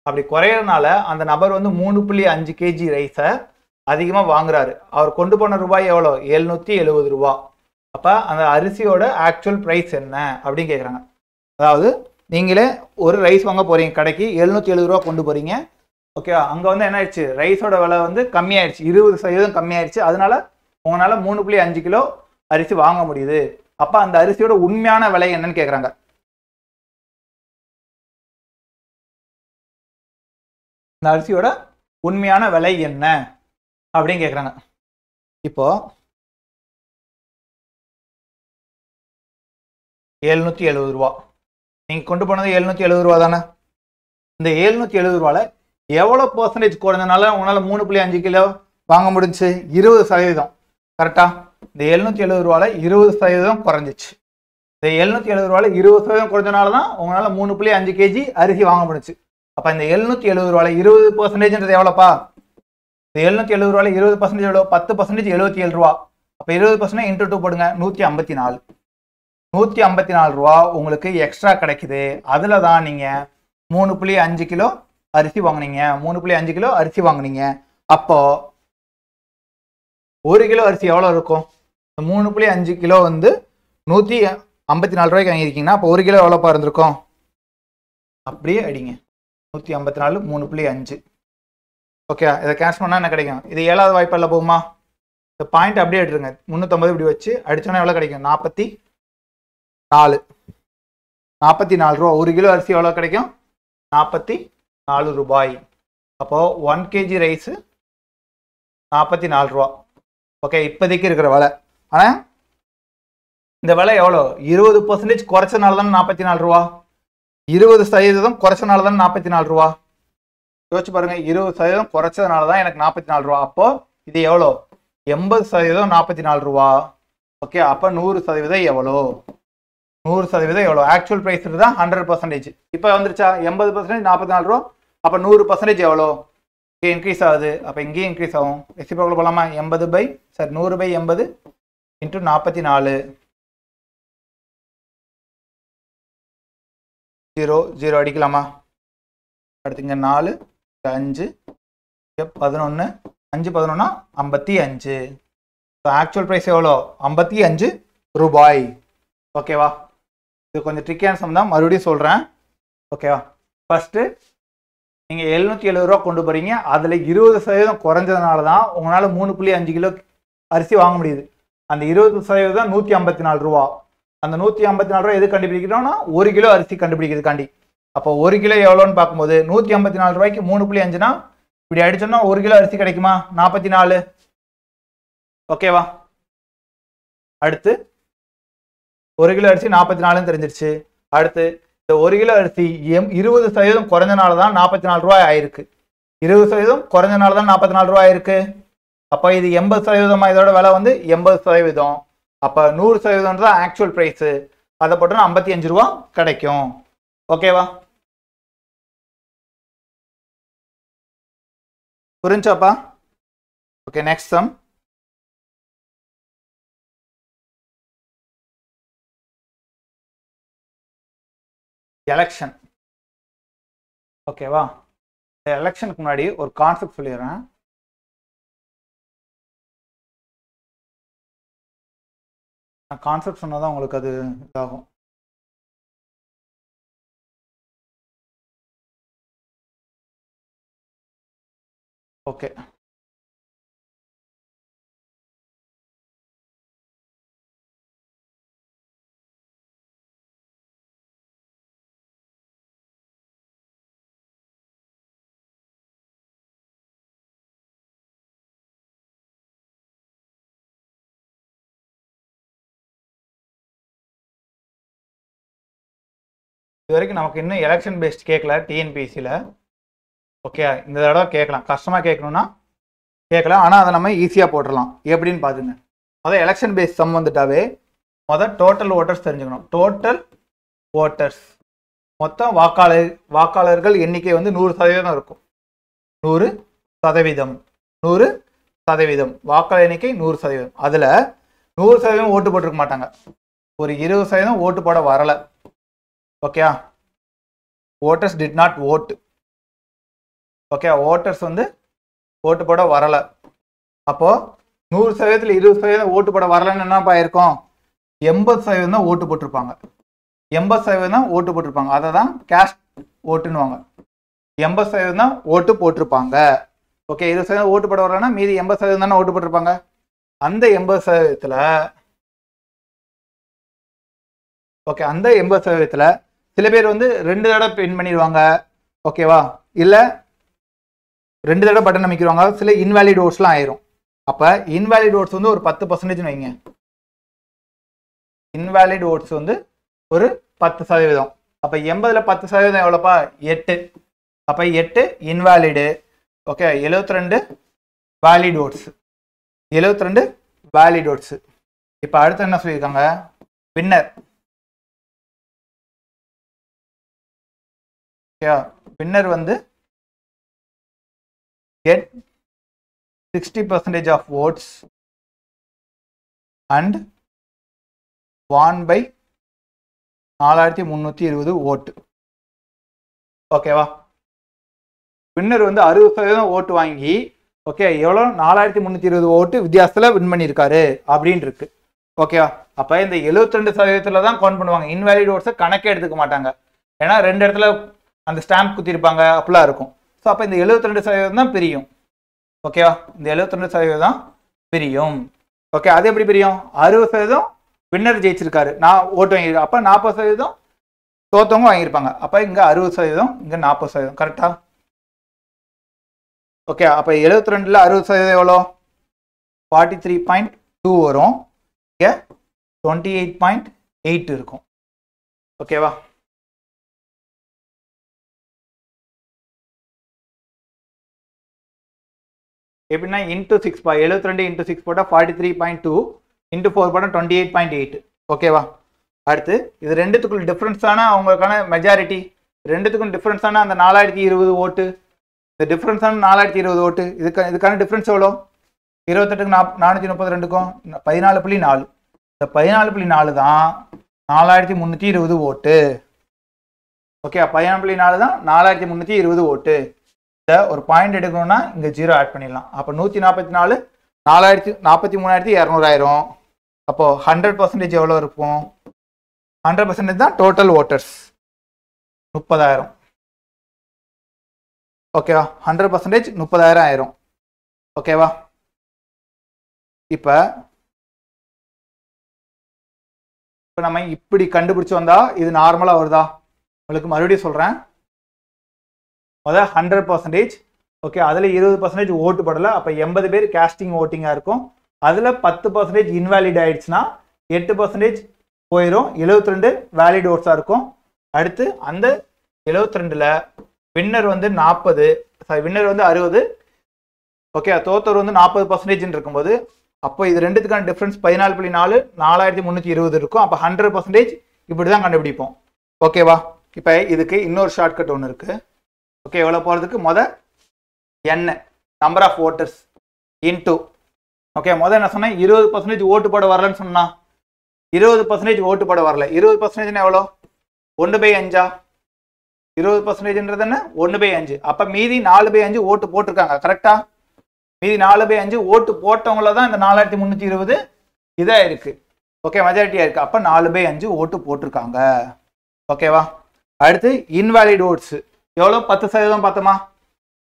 அப்படி குறையறதுனால அந்த நபர் வந்து 3.5 kg ரைஸை அதிகமா வாங்குறாரு. அவர் கொண்டு போன ரூபாய் எவ்வளோ? 770 ரூபா. அப்ப அந்த அரிசியோட ஆக்சுவல் பிரைஸ் என்ன அப்படின்னு கேட்குறாங்க. அதாவது நீங்களே ஒரு ரைஸ் வாங்க போறீங்க, கடைக்கு 770 ரூபா கொண்டு போறீங்க. ஓகே, அங்க வந்து என்ன ஆயிடுச்சு? ரைஸோட விலை வந்து கம்மியாயிடுச்சு, 20% கம்மியாயிடுச்சு. அதனால உங்களால 3.5 கிலோ அரிசி வாங்க முடியுது. அப்ப அந்த அரிசியோட உண்மையான விலை என்னன்னு கேட்குறாங்க. இந்த அரிசியோட உண்மையான விலை என்ன அப்படின்னு கேட்குறாங்க. இப்போ 770 ரூபா நீங்க கொண்டு போனது 770 ரூபா தானே. இந்த 770 ரூபால எவ்வளவு பர்சன்டேஜ் குறைஞ்சனால உங்களால 3.5 கிலோ வாங்க முடிஞ்சு? 20%. கரெக்டா? இந்த 770 ரூபால 20% குறைஞ்சிச்சு. இந்த 770 ரூபால 20% குறைஞ்சனால தான் உங்களால 3.5 kg அரிசி வாங்க முடிச்சு. அப்ப இந்த 770 ரூபால 20% எவ்வளோப்பா? இந்த 770 ரூபால 20% எவ்வளோ? 10% 77 ரூபா. அப்ப 20% இன்டூ 2 போடுங்க, 154. 154 ரூபா உங்களுக்கு எக்ஸ்ட்ரா கிடைக்குது. அதுல தான் நீங்க 3.5 கிலோ அரிசி வாங்குனீங்க. 3.5 கிலோ அரிசி வாங்குனீங்க. அப்போ 1 கிலோ அரிசி எவ்வளவு இருக்கும்? 3.5 கிலோ வந்து 154 ரூபாய்க்கு வாங்கியிருக்கீங்கன்னா அப்போ 1 கிலோ எவ்வளோப்பா இருந்திருக்கும்? அப்படியே அடிங்க, 154 3.5. ஓகே, இதை கேன்சல் பண்ணா என்ன கிடைக்கும்? இது 7வது வாய்ப்பால போகுமா? இந்த பாயிண்ட் அப்படியே எடுத்துருங்க. 350 இப்படி வச்சு அடிச்சோன்னா எவ்வளோ கிடைக்கும்? 44. 44 ரூபா. 1 கிலோ அரிசி எவ்வளோ கிடைக்கும்? 44 ரூபாய். அப்போ 1 kg ரைஸ் 44 ரூபா. ஓகே, இப்போதைக்கு இருக்கிற விலை. ஆனா இந்த விலை எவ்வளோ? 20% குறைச்சனால தான் 44 ரூபா. 20% குறைச்சனால தான் 44 ரூபா. யோசிச்சு பாருங்க, 20% குறைச்சதுனால தான் எனக்கு 44 ரூபா. அப்போ இது எவ்வளோ? 80% 44 ரூபா. ஓகே, அப்ப 100% எவ்வளோ? 100% எவ்வளோ? ஆக்சுவல் பிரைஸ் தான் 100%. இப்போ வந்துருச்சா? 80% 44 ரூபா. அப்ப 100% எவ்வளோ? இன்க்ரீஸ் ஆகுது. அப்ப இங்கேயும் இன்க்ரீஸ் ஆகும். ரெசிப்ரோக்கல் போலாமா? 100/80 இன்டூ 44. 0 அடிக்கலாமா? அடுத்து இங்க 4 5 11 5 11 55. ஸோ ஆக்சுவல் ப்ரைஸ் எவ்வளோ? 55 ரூபாய். ஓகேவா? இது கொஞ்சம் ட்ரிக்கியான சம் தான், மறுபடியும் சொல்கிறேன். ஓகேவா? ஃபஸ்ட்டு நீங்கள் 770 ரூபா கொண்டு போகிறீங்க, அதில் 20% குறைஞ்சதுனால தான் உங்களால் 3.5 கிலோ அரிசி வாங்க முடியுது. அந்த 20% தான் 154 ரூபா. அந்த 154 ரூபா எது கண்டுபிடிக்கிறோம்னா 1 கிலோ அரிசி கண்டுபிடிக்கிறதுக்காண்டி. அப்போ 1 கிலோ எவ்வளோன்னு பார்க்கும்போது 154 ரூபாய்க்கு 3.5னா இப்படி அடிச்சோம்னா 1 கிலோ அரிசி கிடைக்குமா? 44. ஓகேவா? அடுத்து 1 கிலோ அரிசி 44ன்னு தெரிஞ்சிருச்சு. அடுத்து இந்த 1 கிலோ அரிசி 20% குறைஞ்சனால தான் 44 ரூபாய் ஆயிருக்கு. 20% குறைஞ்சனால தான் 44 ரூபாய் ஆயிருக்கு. அப்போ இது 80%, இதோட விலை வந்து 80%. அப்போ 100% தான் ஆக்சுவல் ப்ரைஸு. அதை போட்டோன்னா 55 ரூபா கிடைக்கும். ஓகேவா? புரிஞ்சாப்பா? Okay, next sum. எலெக்ஷன். ஓகேவா? இந்த எலெக்ஷனுக்கு முன்னாடி ஒரு கான்செப்ட் சொல்லிடுறேன். நான் கான்செப்ட் சொன்னால் தான் உங்களுக்கு அது இதாகும். ஓகே, இது வரைக்கும் நமக்கு இன்னும் எலெக்ஷன் பேஸ்ட் கேட்கல டிஎன்பிஎஸ்சியில். ஓகே, இந்த தடவை கேட்கலாம். கஷ்டமாக கேட்கணும்னா கேட்கலாம், ஆனால் அதை நம்ம ஈஸியாக போட்டுடலாம். எப்படின்னு பார்த்துங்க. முதல் எலெக்ஷன் பேஸ்ட் சம் வந்துட்டாவே முதல் டோட்டல் ஓட்டர்ஸ் தெரிஞ்சுக்கணும். டோட்டல் ஓட்டர்ஸ், மொத்தம் வாக்காளர்கள் எண்ணிக்கை வந்து 100% இருக்கும். 100%. 100%. வாக்காளர் எண்ணிக்கை 100%. அதில் 100% ஓட்டு போட்டிருக்க மாட்டாங்க. ஒரு 20% ஓட்டு போட வரலை. Okay, voters did not vote. Okay, voters வந்து ஓட்டு போட வரலை. அப்போ 100%ல் 20% ஓட்டு போட வரலன்னு என்னப்பா இருக்கும்? 80% தான் ஓட்டு போட்டிருப்பாங்க. 80% தான் ஓட்டு போட்டிருப்பாங்க. அதை தான் கேஸ்ட் ஓட்டுன்னுவாங்க. 80% தான் ஓட்டு போட்டிருப்பாங்க. ஓகே, 20% ஓட்டு போட வரலன்னா மீதி 80% தானே ஓட்டு போட்டிருப்பாங்க. அந்த 80%த்தில் ஓகே, அந்த 80%த்தில் சில பேர் வந்து 2 தடவை பின் பண்ணிடுவாங்க. ஓகேவா? இல்லை 2 தடவை பட்டன் அமைக்கிடுவாங்க. சில இன்வேலிட் ஓட்ஸ்லாம் ஆயிரும். அப்போ இன்வேலிட் ஓட்ஸ் வந்து ஒரு 10% வைங்க. இன்வேலிட் ஓட்ஸ் வந்து ஒரு 10%. அப்போ 80ல் 10% எவ்வளோப்பா? 8. அப்போ 8 invalid. Okay, 72 valid oats. 72 valid oats. இப்போ அடுத்து என்ன சொல்லியிருக்காங்க? வின்னர். ஓகே, வின்னர் வந்து get 60% of votes and won by 4320 ஓட்டு. ஓகேவா? வின்னர் வந்து 60% ஓட்டு வாங்கி ஓகே எவ்வளோ? 4320 ஓட்டு வித்தியாசத்தில் வின் பண்ணியிருக்காரு அப்படின்னு இருக்கு. ஓகேவா? அப்போ இந்த 72% தான் கவுண்ட் பண்ணுவாங்க. இன்வேலிட் ஓட்ஸை கணக்கே எடுத்துக்க மாட்டாங்க. ஏன்னா 2 இடத்துல அந்த ஸ்டாம்ப் குத்திருப்பாங்க, அப்படிலாம் இருக்கும். ஸோ அப்போ இந்த 72% தான் பிரியும். ஓகேவா? இந்த 72% தான் பிரியும். ஓகே, அது எப்படி பிரியும்? 60% வின்னர் ஜெயிச்சிருக்காரு, நான் ஓட்டு வாங்கியிருக்கேன். அப்போ 40% தோத்தவங்க வாங்கியிருப்பாங்க. அப்போ இங்கே 60%, இங்கே 40%. கரெக்டா? ஓகே, அப்போ 72ல் 60% எவ்வளோ? 43.2 வரும். இங்கே 28.8 இருக்கும். ஓகேவா? எப்படின்னா இன்ட்டு 6 72 இன்ட்டு 6 போட்டால் 43.2 இன்ட்டு 4 போட்டால் 28.8. ஓகேவா? அடுத்து இது ரெண்டுத்துக்குள்ள டிஃப்ரென்ஸான அவங்களுக்கான மெஜாரிட்டி, ரெண்டுத்துக்கும் டிஃப்ரென்ஸான அந்த 4020 ஓட்டு, இந்த டிஃப்ரென்ஸான 4020 ஓட்டு, இதுக்கான டிஃப்ரென்ஸ் எவ்வளோ? 28க்கும் 432க்கும் 14.4. இந்த 14.4 தான் 4320 ஓட்டு. ஓகே, 14.4 தான் 4320 ஓட்டு. ஒரு பாயிண்ட் எடுக்கணும்னா இங்க 0 ஆட் பண்ணிடலாம். அப்போ 144 43,200 ஆயிரும். அப்போ 100% எவ்வளோ இருக்கும்? 100% தான் டோட்டல் ஓட்டர்ஸ் 30,000. ஓகேவா? 100% 30,000 ஆயிரும். ஓகேவா? இப்போ நம்ம இப்படி கண்டுபிடிச்சு வந்தா இது நார்மலா வருதா? உங்களுக்கு மறுபடியும் சொல்றேன். முதல்ல 100%. ஓகே, அதுல 20% ஓட்டு படல. அப்ப 80 பேர் காஸ்டிங் ஓட்டிங்கா இருக்கும். அதுல 10% இன்வாலிட் ஆயிடுச்சுன்னா 8% போயிடும். 72 வேலிட் ஓட்ஸா இருக்கும். அடுத்து அந்த 72ல வின்னர் வந்து 40, வின்னர் வந்து 60. ஓகே, தோத்தர் வந்து 40% இருக்கும்போது அப்போ இது ரெண்டுத்துக்கான டிஃபரன்ஸ் 14.4 4320 இருக்கும். அப்போ 100% இப்படிதான் கண்டுபிடிப்போம். ஓகேவா? இப்போ இதுக்கு இன்னொரு ஷார்ட்கட் ஒன்று இருக்கு. ஓகே, எவ்வளோ போகிறதுக்கு n number of voters into. Okay, என்ன சொன்னேன்? 20% ஓட்டு போட வரலன்னு சொன்னா 20% ஓட்டு போட வரல. 20% எவ்வளோ? 1/5. 20%ன்றது என்ன? 1/5. அப்போ மீதி 4/5 ஓட்டு போட்டிருக்காங்க. கரெக்டா? மீதி 4/5 ஓட்டு போட்டவங்கள தான் இந்த 4320 இதா இருக்கு. ஓகே, மெஜாரிட்டியா இருக்கு. அப்ப 4/5 ஓட்டு போட்டிருக்காங்க. ஓகேவா? அடுத்து இன்வாலிட் ஓட்ஸ் எவ்வளோ? 10% பார்த்தோமா?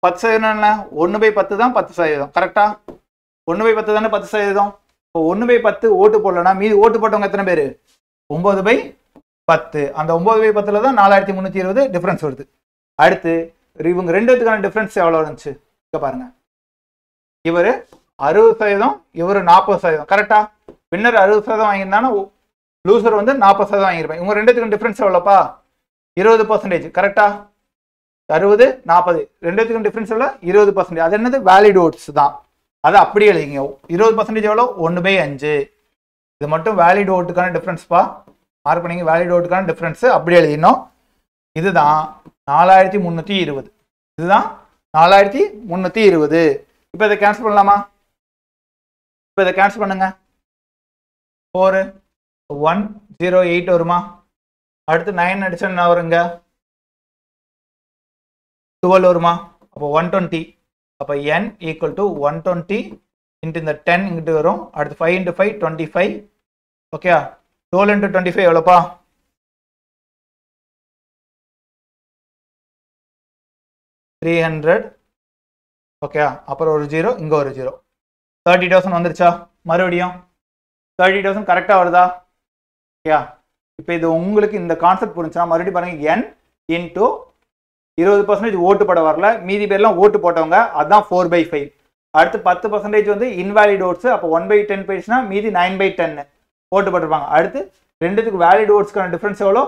10% என்ன? 1/10 தான் 10%. கரெக்டா? 1/10 தானே 10%. இப்போ 1/10 ஓட்டு போடலன்னா மீதி ஓட்டு போட்டவங்க எத்தனை பேர்? 9/10. அந்த 9/10ல தான் 4320 டிஃபரன்ஸ் வருது. அடுத்து இவங்க ரெண்டுத்துக்கான டிஃபரன்ஸ் எவ்வளோ இருந்துச்சு பாருங்க. இவர் 60%, இவர் 40%. கரெக்டா? வின்னர் 60% வாங்கியிருந்தானா லூசர் வந்து 40% வாங்கியிருப்பேன். இவங்க ரெண்டுத்துக்கும் டிஃபரன்ஸ் எவ்வளோப்பா? 20%. கரெக்டா? 60, 40 ரெண்டுத்துக்கும் டிஃபரன்ஸ் எவ்வளோ? 20%. அது என்னது? வேலிட் ஓட்ஸ் தான். அதை அப்படியே எழுதிங்க. 20% எவ்வளோ? 1/5. இது மட்டும் வேலிட் ஓட்டுக்கான டிஃபரன்ஸ்ப்பா. மார்க் பண்ணிங்க. வேலிட் ஓட்டுக்கான டிஃபரன்ஸ் அப்படியே எழுதினோம். இதுதான் 4320. இதுதான் 4320. இப்போ இதை கேன்சல் பண்ணலாமா? இப்போ இதை கேன்சல் பண்ணுங்க. 4 108 வருமா? அடுத்து 9 அடிச்சா என்ன வருங்க? 12 வருமா? அப்போ 120. அப்போ n ஈக்குவல் டு 120 இன்ட்டு இந்த 10 இங்கிட்டு வரும். அடுத்து 5 இன்ட்டு 5 25. Okay, 12 into 25 எவ்வளோப்பா? 300. ஓகே, அப்புறம் ஒரு 0, இங்க ஒரு 0. 30,000 வந்துருச்சா? மறுபடியும் 30,000 கரெக்டா வருதா? ஓகே, இப்போ இது உங்களுக்கு இந்த கான்செப்ட் புரிஞ்சுனா மறுபடியும் பாருங்க. n இன்டூ 20% ஓட்டு போட வரல, மீதி பேர்லாம் ஓட்டு போட்டவங்க, அதுதான் 4/5. அடுத்து 10% வந்து இன்வாலிட் ஓட்ஸ். அப்போ 1/10 போயிடுச்சுன்னா மீதி 9/10 ஓட்டு போட்டிருப்பாங்க. அடுத்து ரெண்டுத்துக்கு வேலிட் ஓட்ஸ்க்கான டிஃபரன்ஸ் எவ்வளோ?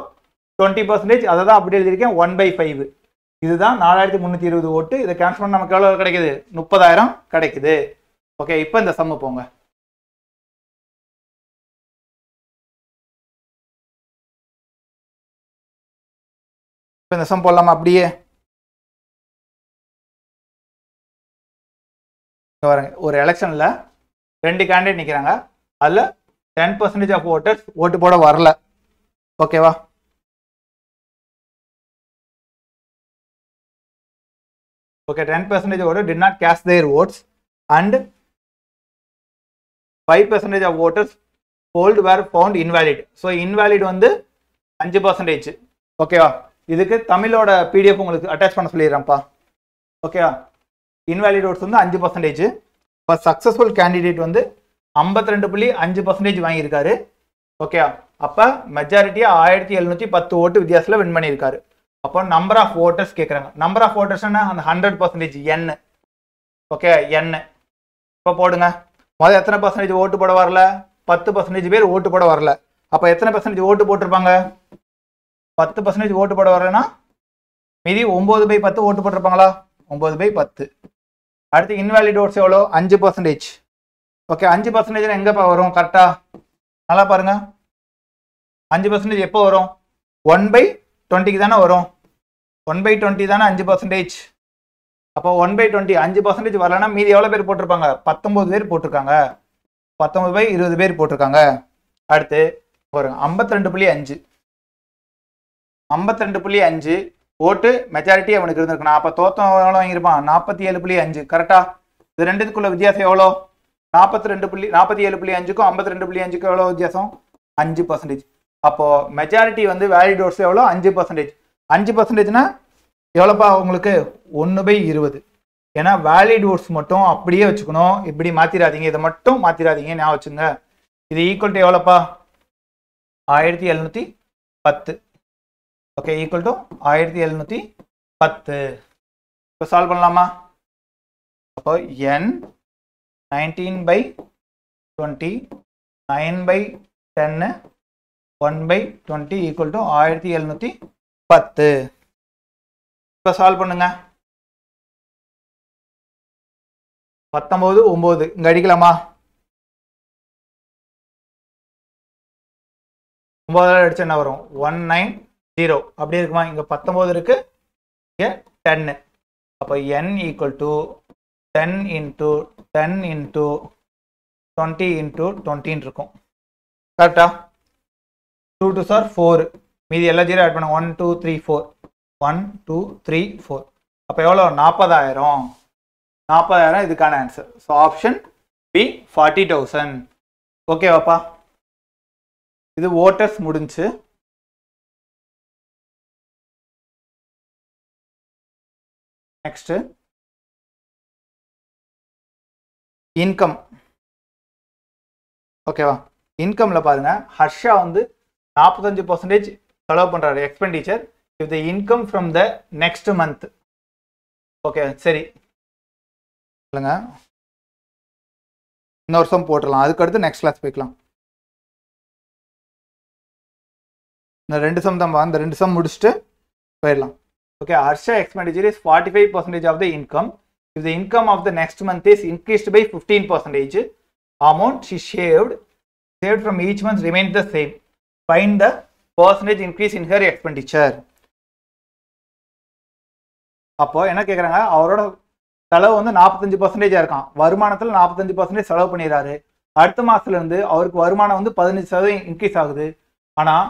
20%. அதை தான் அப்படி எழுதியிருக்கேன் 1/5. இதுதான் 4320 ஓட்டு. இதை கேன்சல் பண்ண நமக்கு எவ்வளோ கிடைக்குது? 30,000 கிடைக்குது. ஓகே, இப்போ இந்த சம்மு போங்க. இப்போ இந்த சம் போடலாமா? அப்படியே பாருங்க. ஒரு எலெக்ஷன்ல 2 கேண்டிடேட் நிற்கிறாங்க. அதில் 10% ஆஃப் ஓட்டர்ஸ் ஓட்டு போட வரல. ஓகேவா? Okay, 10% voter did not cast their votes and 5% of voters polled were found invalid. So invalid வந்து 5%. ஓகேவா? இதுக்கு தமிழோட PDF உங்களுக்கு அட்டாச் பண்ண சொல்லிடுறேன்ப்பா. ஓகேவா? இன்வாலிட் ஓட்ஸ் வந்து 5%. இப்போ சக்ஸஸ்ஃபுல் கேண்டிடேட் வந்து 52.5% வாங்கியிருக்காரு. ஓகேவா? அப்போ மெஜாரிட்டியா 1710 ஓட்டு வித்தியாசத்தில் வின் பண்ணியிருக்காரு. அப்போ நம்பர் ஆஃப் ஓட்டர்ஸ் கேட்குறாங்க. நம்பர் ஆஃப் ஓட்டர்ஸ்னா அந்த 100% n. Okay, n. இப்போ போடுங்க. முதல்ல எத்தனை பர்சன்டேஜ் ஓட்டு போட வரல? 10% பேர் ஓட்டு போட வரல. அப்போ எத்தனை பர்சன்டேஜ் ஓட்டு போட்டிருப்பாங்க? 10% ஓட்டு போட வரலன்னா மீதி 9/10 ஓட்டு போட்டிருப்பாங்களா? 9/10. அடுத்து இன்வாலிட் ஓட்ஸ் எவ்வளோ? 5%. ஓகே, 5% எங்கப்பா வரும்? கரெக்டா நல்லா பாருங்க. 5% எப்போ வரும்? 1/20 தானே வரும். 1/20 தானே 5%. அப்போ 1/20 5% வரலன்னா மீதி எவ்வளோ பேர் போட்டிருப்பாங்க? 19 பேர் போட்டிருக்காங்க. 19/20 பேர் போட்டிருக்காங்க. அடுத்து பாருங்க 52.5. 52.5 ஓட்டு மெஜாரிட்டி அவனுக்கு இருந்திருக்கணும். அப்போ தோத்தம் எவ்வளோ வாங்கியிருப்பான்? 47.5. கரெக்டா? இது ரெண்டுக்குள்ள வித்தியாசம் எவ்வளோ? 47.5க்கும் 52.5க்கும் எவ்வளோ வித்தியாசம்? 5%. அப்போ மெஜாரிட்டி வந்து வேலிட் ஓட்ஸ் எவ்வளோ? 5%. 5%னா எவ்வளோப்பா உங்களுக்கு? 1/20. ஏன்னா வேலிட் ஓட்ஸ் மட்டும் அப்படியே வச்சுக்கணும், இப்படி மாத்திராதீங்க, இதை மட்டும் மாத்திராதீங்க, ஞாபகம் வச்சுங்க. இது ஈக்குவல் டு எவ்வளோப்பா? 1710. Okay, equal to 1710. இப்போ சால்வ் பண்ணலாமா? அப்போ n 19/20 9/10 1/20 ஈக்குவல் டு 1710. இப்போ சால்வ் பண்ணுங்க. 19 9 இங்க அடிக்கலாமா? 9 அடிச்சா என்ன வரும்? 190. அப்படியே இருக்குமா? இங்க 19 இருக்கு, இங்க 10. அப்போ n equal to 10 into 10 into 20 into 20 இருக்கும். கரெக்டா? 2 2s are 4. மீதி எல்லா ஜீரோ ஆட் பண்ண 1 2 3 4 1 2 3 4. அப்போ எவ்வளோ? 40,000. 40,000 இதுக்கான ஆன்சர். So option B 40,000. ஓகேவாப்பா? இது ஓட்டர்ஸ் முடிஞ்சு. Next income. ஓகேவா? இன்கம்ல பாருங்க, ஹர்ஷா வந்து 45% செலவு பண்றாரு expenditure if the income from the next month. Okay, சரி இல்லைங்க, இந்த வருஷம் போட்டுடலாம், அதுக்கு அடுத்து நெக்ஸ்ட் கிளாஸ் போய்க்கலாம். இந்த 2 சம் தான், இந்த 2 சம் முடிச்சுட்டு போயிடலாம். Okay, Harsha expenditure is 45% of the income. If the income of the next month is increased by 15%, amount she saved from each month remains the same. Find the percentage increase in her expenditure. அப்போ என்ன கேட்குறாங்க? அவரோட செலவு வந்து 45% இருக்கான், வருமானத்தில் 45% செலவு பண்ணிடுறாரு. அடுத்த மாசத்துல இருந்து அவருக்கு வருமானம் வந்து 15% இன்க்ரீஸ் ஆகுது, ஆனால்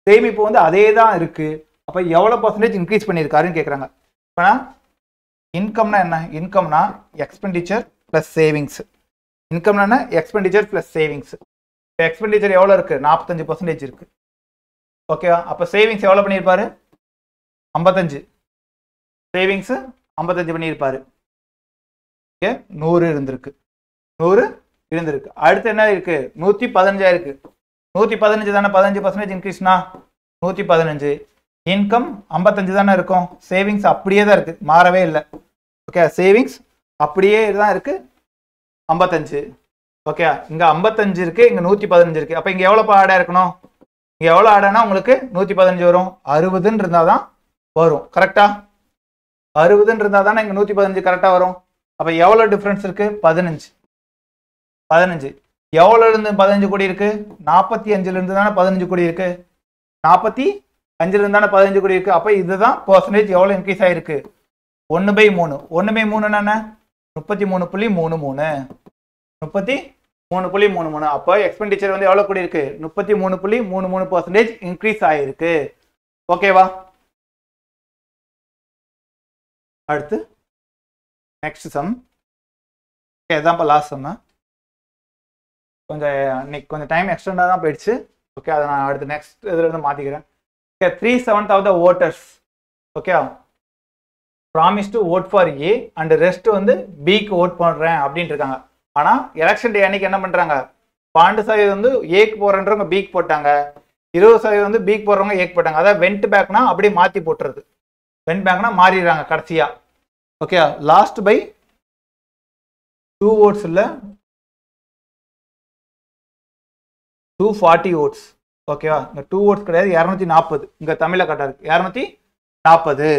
சேமிப்பு வந்து அதே தான் இருக்கு. அப்போ எவ்வளோ பர்சன்டேஜ் இன்க்ரீஸ் பண்ணியிருக்காருன்னு கேட்குறாங்க. இப்போ இன்கம்னா என்ன? இன்கம்னா எக்ஸ்பெண்டிச்சர் பிளஸ் சேவிங்ஸ். இன்கம்னா என்ன? Expenditure plus savings. இப்போ எக்ஸ்பெண்டிச்சர் எவ்வளோ இருக்கு? 45% இருக்கு. ஓகேவா? அப்போ சேவிங்ஸ் எவ்வளோ பண்ணியிருப்பாரு? 55. சேவிங்ஸ் 55 பண்ணியிருப்பாரு. ஓகே, 100 இருந்திருக்கு. 100 இருந்திருக்கு. அடுத்து என்ன இருக்கு? 115 இருக்கு. 115 தானே 15% இன்க்ரீஸ்னா 115. இன்கம் 55 தானே இருக்கும், சேவிங்ஸ் அப்படியே தான் இருக்கு, மாறவே இல்லை. ஓகே, சேவிங்ஸ் அப்படியே தான் இருக்கு 55. ஓகே, இங்க 55 இருக்கு, இங்க 115 இருக்கு. அப்ப இங்க எவ்வளவு ஆடா இருக்கணும்? இங்க எவ்வளவு ஆடானா உங்களுக்கு 115 வரும். 60ன்னு இருந்தாதான் வரும். கரெக்டா? 60ன்னு இருந்தா தானே இங்க 115 கரெக்டா வரும். அப்ப எவ்வளவு டிஃபரன்ஸ் இருக்கு? 15. 15 எவ்வளவு இருந்து 15 கோடி இருக்கு? 45ல இருந்து தானே 15 கோடி இருக்கு. 45ல இருந்து தானே 15 கோடி இருக்கு. அப்ப இதுதான் பெர்சன்டேஜ் எவ்வளவு இன்க்ரீஸ் ஆயிருக்கு? 1/3. 1/3 என்ன? 33.33. 33.33. அப்போ எக்ஸ்பெண்டிச்சர் வந்து எவ்வளவு கூடி இருக்கு? 33.33% இன்க்ரீஸ் ஆயிருக்கு. ஓகேவா? அடுத்து நெக்ஸ்ட் சம். இதான்ப்பா லாஸ்ட் சம். இன்னைக்கு கொஞ்சம் டைம் எக்ஸ்டெண்டாக தான் போயிடுச்சு. ஓகே, அதை நான் அடுத்து நெக்ஸ்ட் இதில் இருந்து மாற்றிக்கிறேன். Okay, 3/7 of the voters okay promise to vote for A and rest வந்து பிக்கு ஓட் பண்ணுறேன் அப்படின்ட்டு இருக்காங்க. ஆனால் எலெக்ஷன் டே அன்னைக்கு என்ன பண்ணுறாங்க? 12% வந்து ஏக்கு போடுறன்றவங்க பிக்கு போட்டாங்க, 20% வந்து பிக்கு போடுறவங்க ஏக்கு போட்டாங்க. அதாவது வெண்ட் பேக்னா அப்படியே மாற்றி போட்டுறது. வெண்ட் பேக்னா மாறிடுறாங்க கடைசியா. ஓகே, லாஸ்ட் பை 2 votes இல்லை 240 votes. ஓகேவா? இங்க 2 votes கிடையாது, 240. இங்க தமிழ்ல கரெக்டா இருக்கு, 240.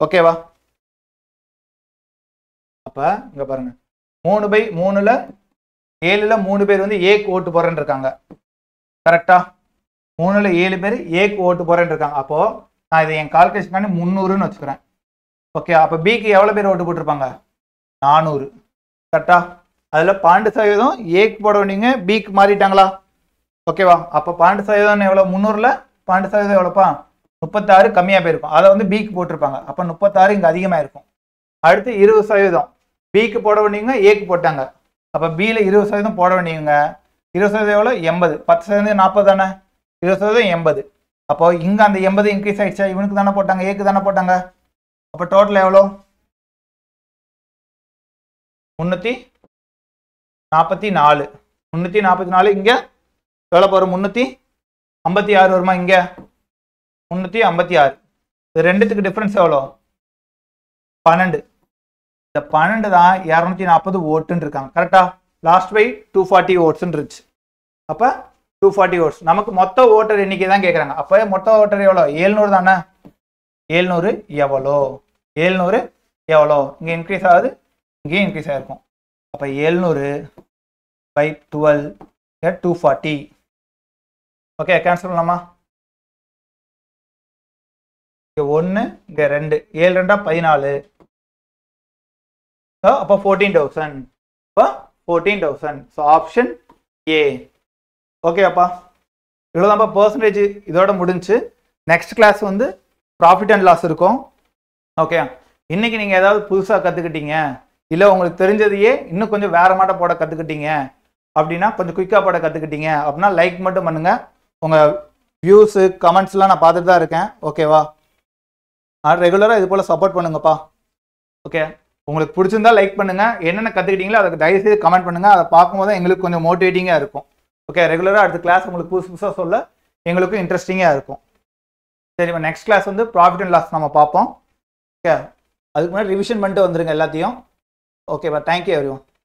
ஓகேவா? அப்ப இங்க பாருங்க, 3/3ல 7ல 3 பேர் வந்து ஏக்கு ஓட்டு போறேன்னு இருக்காங்க. கரெக்டா? 3ல 7 பேர் ஏக்கு ஓட்டு போறேன்னு இருக்காங்க. அப்போ நான் இதை என் கால்குலேஷன் 300ன்னு வச்சுக்கிறேன். ஓகே, அப்ப பிக்கு எவ்வளவு பேர் ஓட்டு போட்டிருப்பாங்க? 400. கரெக்டா? அதுல 12% ஏக்கு போட வேண்டியங்க பிக்கு மாறிட்டாங்களா? ஓகேவா? அப்ப 12% எவ்வளவு? 300ல 12% எவ்வளோப்பா? 36 கம்மியாக போயிருக்கும், அதை வந்து பிக்கு போட்டிருப்பாங்க. அப்போ 36 இங்கே அதிகமாக இருக்கும். அடுத்து 20% பிக்கு போட வேண்டியவங்க ஏக்கு போட்டாங்க. அப்போ பியில் 20% போட வேண்டியவங்க 20% எவ்வளோ 80, 10% 40 தானே, 20% 80. அப்போ இங்கே அந்த 80 இன்க்ரீஸ் ஆயிடுச்சா, இவனுக்கு தானே போட்டாங்க, ஏக்கு தானே போட்டாங்க. அப்போ டோட்டல் எவ்வளோ 344. 344 இங்கே எவ்வளோ போகிறோம் 356 வருமா, இங்கே 356. இது ரெண்டுத்துக்கு டிஃப்ரென்ஸ் எவ்வளோ 12. இந்த 12 தான் 240 ஓட்டுன்னு இருக்காங்க. கரெக்டா, லாஸ்ட் பை 240 ஓட்ஸ்ன்னு இருந்துச்சு. அப்போ 240 ஓட்ஸ். நமக்கு மொத்த ஓட்டர் எண்ணிக்கை தான் கேட்குறாங்க. அப்போ மொத்த ஓட்டர் எவ்வளோ 700 தானே. 700 எவ்வளோ, 700 எவ்வளோ, இங்கே இன்க்ரீஸ் ஆகுது, இங்கேயும் இன்க்ரீஸ் ஆகிருக்கும். அப்போ 700 by 12 240. ஓகே, கேன்சல் பண்ணலாமா. இங்கே 1 இங்கே 2, 7 2 14. அப்போ 14,000. இப்போ 14,000. So option A. ஓகேப்பா, இவ்வளோதான்ப்பா பர்சன்டேஜ். இதோட முடிஞ்சு. நெக்ஸ்ட் கிளாஸ் வந்து ப்ராஃபிட் அண்ட் லாஸ் இருக்கும். ஓகே, இன்னைக்கு நீங்கள் ஏதாவது புதுசாக கற்றுக்கிட்டீங்க, இல்லை உங்களுக்கு தெரிஞ்சதையே இன்னும் கொஞ்சம் வேற மாட்ட போட கற்றுக்கிட்டீங்க அப்படின்னா, கொஞ்சம் குயிக்காக போட கற்றுக்கிட்டீங்க அப்படின்னா லைக் மட்டும் பண்ணுங்கள். உங்கள் வியூஸு கமெண்ட்ஸ்லாம் நான் பார்த்துட்டு தான் இருக்கேன். ஓகேவா, ரெகுலராக இது போல் சப்போர்ட் பண்ணுங்கப்பா. ஓகே, உங்களுக்கு பிடிச்சிருந்தா லைக் பண்ணுங்கள். என்னென்ன கற்றுக்கிட்டீங்களோ அதுக்கு தயவுசெய்து கமெண்ட் பண்ணுங்கள். அதை பார்க்கும்போது எங்களுக்கு கொஞ்சம் மோட்டிவேட்டிங்காக இருக்கும். ஓகே, ரெகுலராக அடுத்த கிளாஸ் உங்களுக்கு புதுசு புதுசாக சொல்ல எங்களுக்கும் இன்ட்ரெஸ்டிங்காக இருக்கும். சரி, நெக்ஸ்ட் கிளாஸ் வந்து ப்ராஃபிட் அண்ட் லாஸ் நம்ம பார்ப்போம். ஓகே, அதுக்கு முன்னாடி ரிவிஷன் பண்ணிட்டு வந்துருங்க எல்லாத்தையும். ஓகேப்பா, தேங்க்யூ எவ்ரிவன்.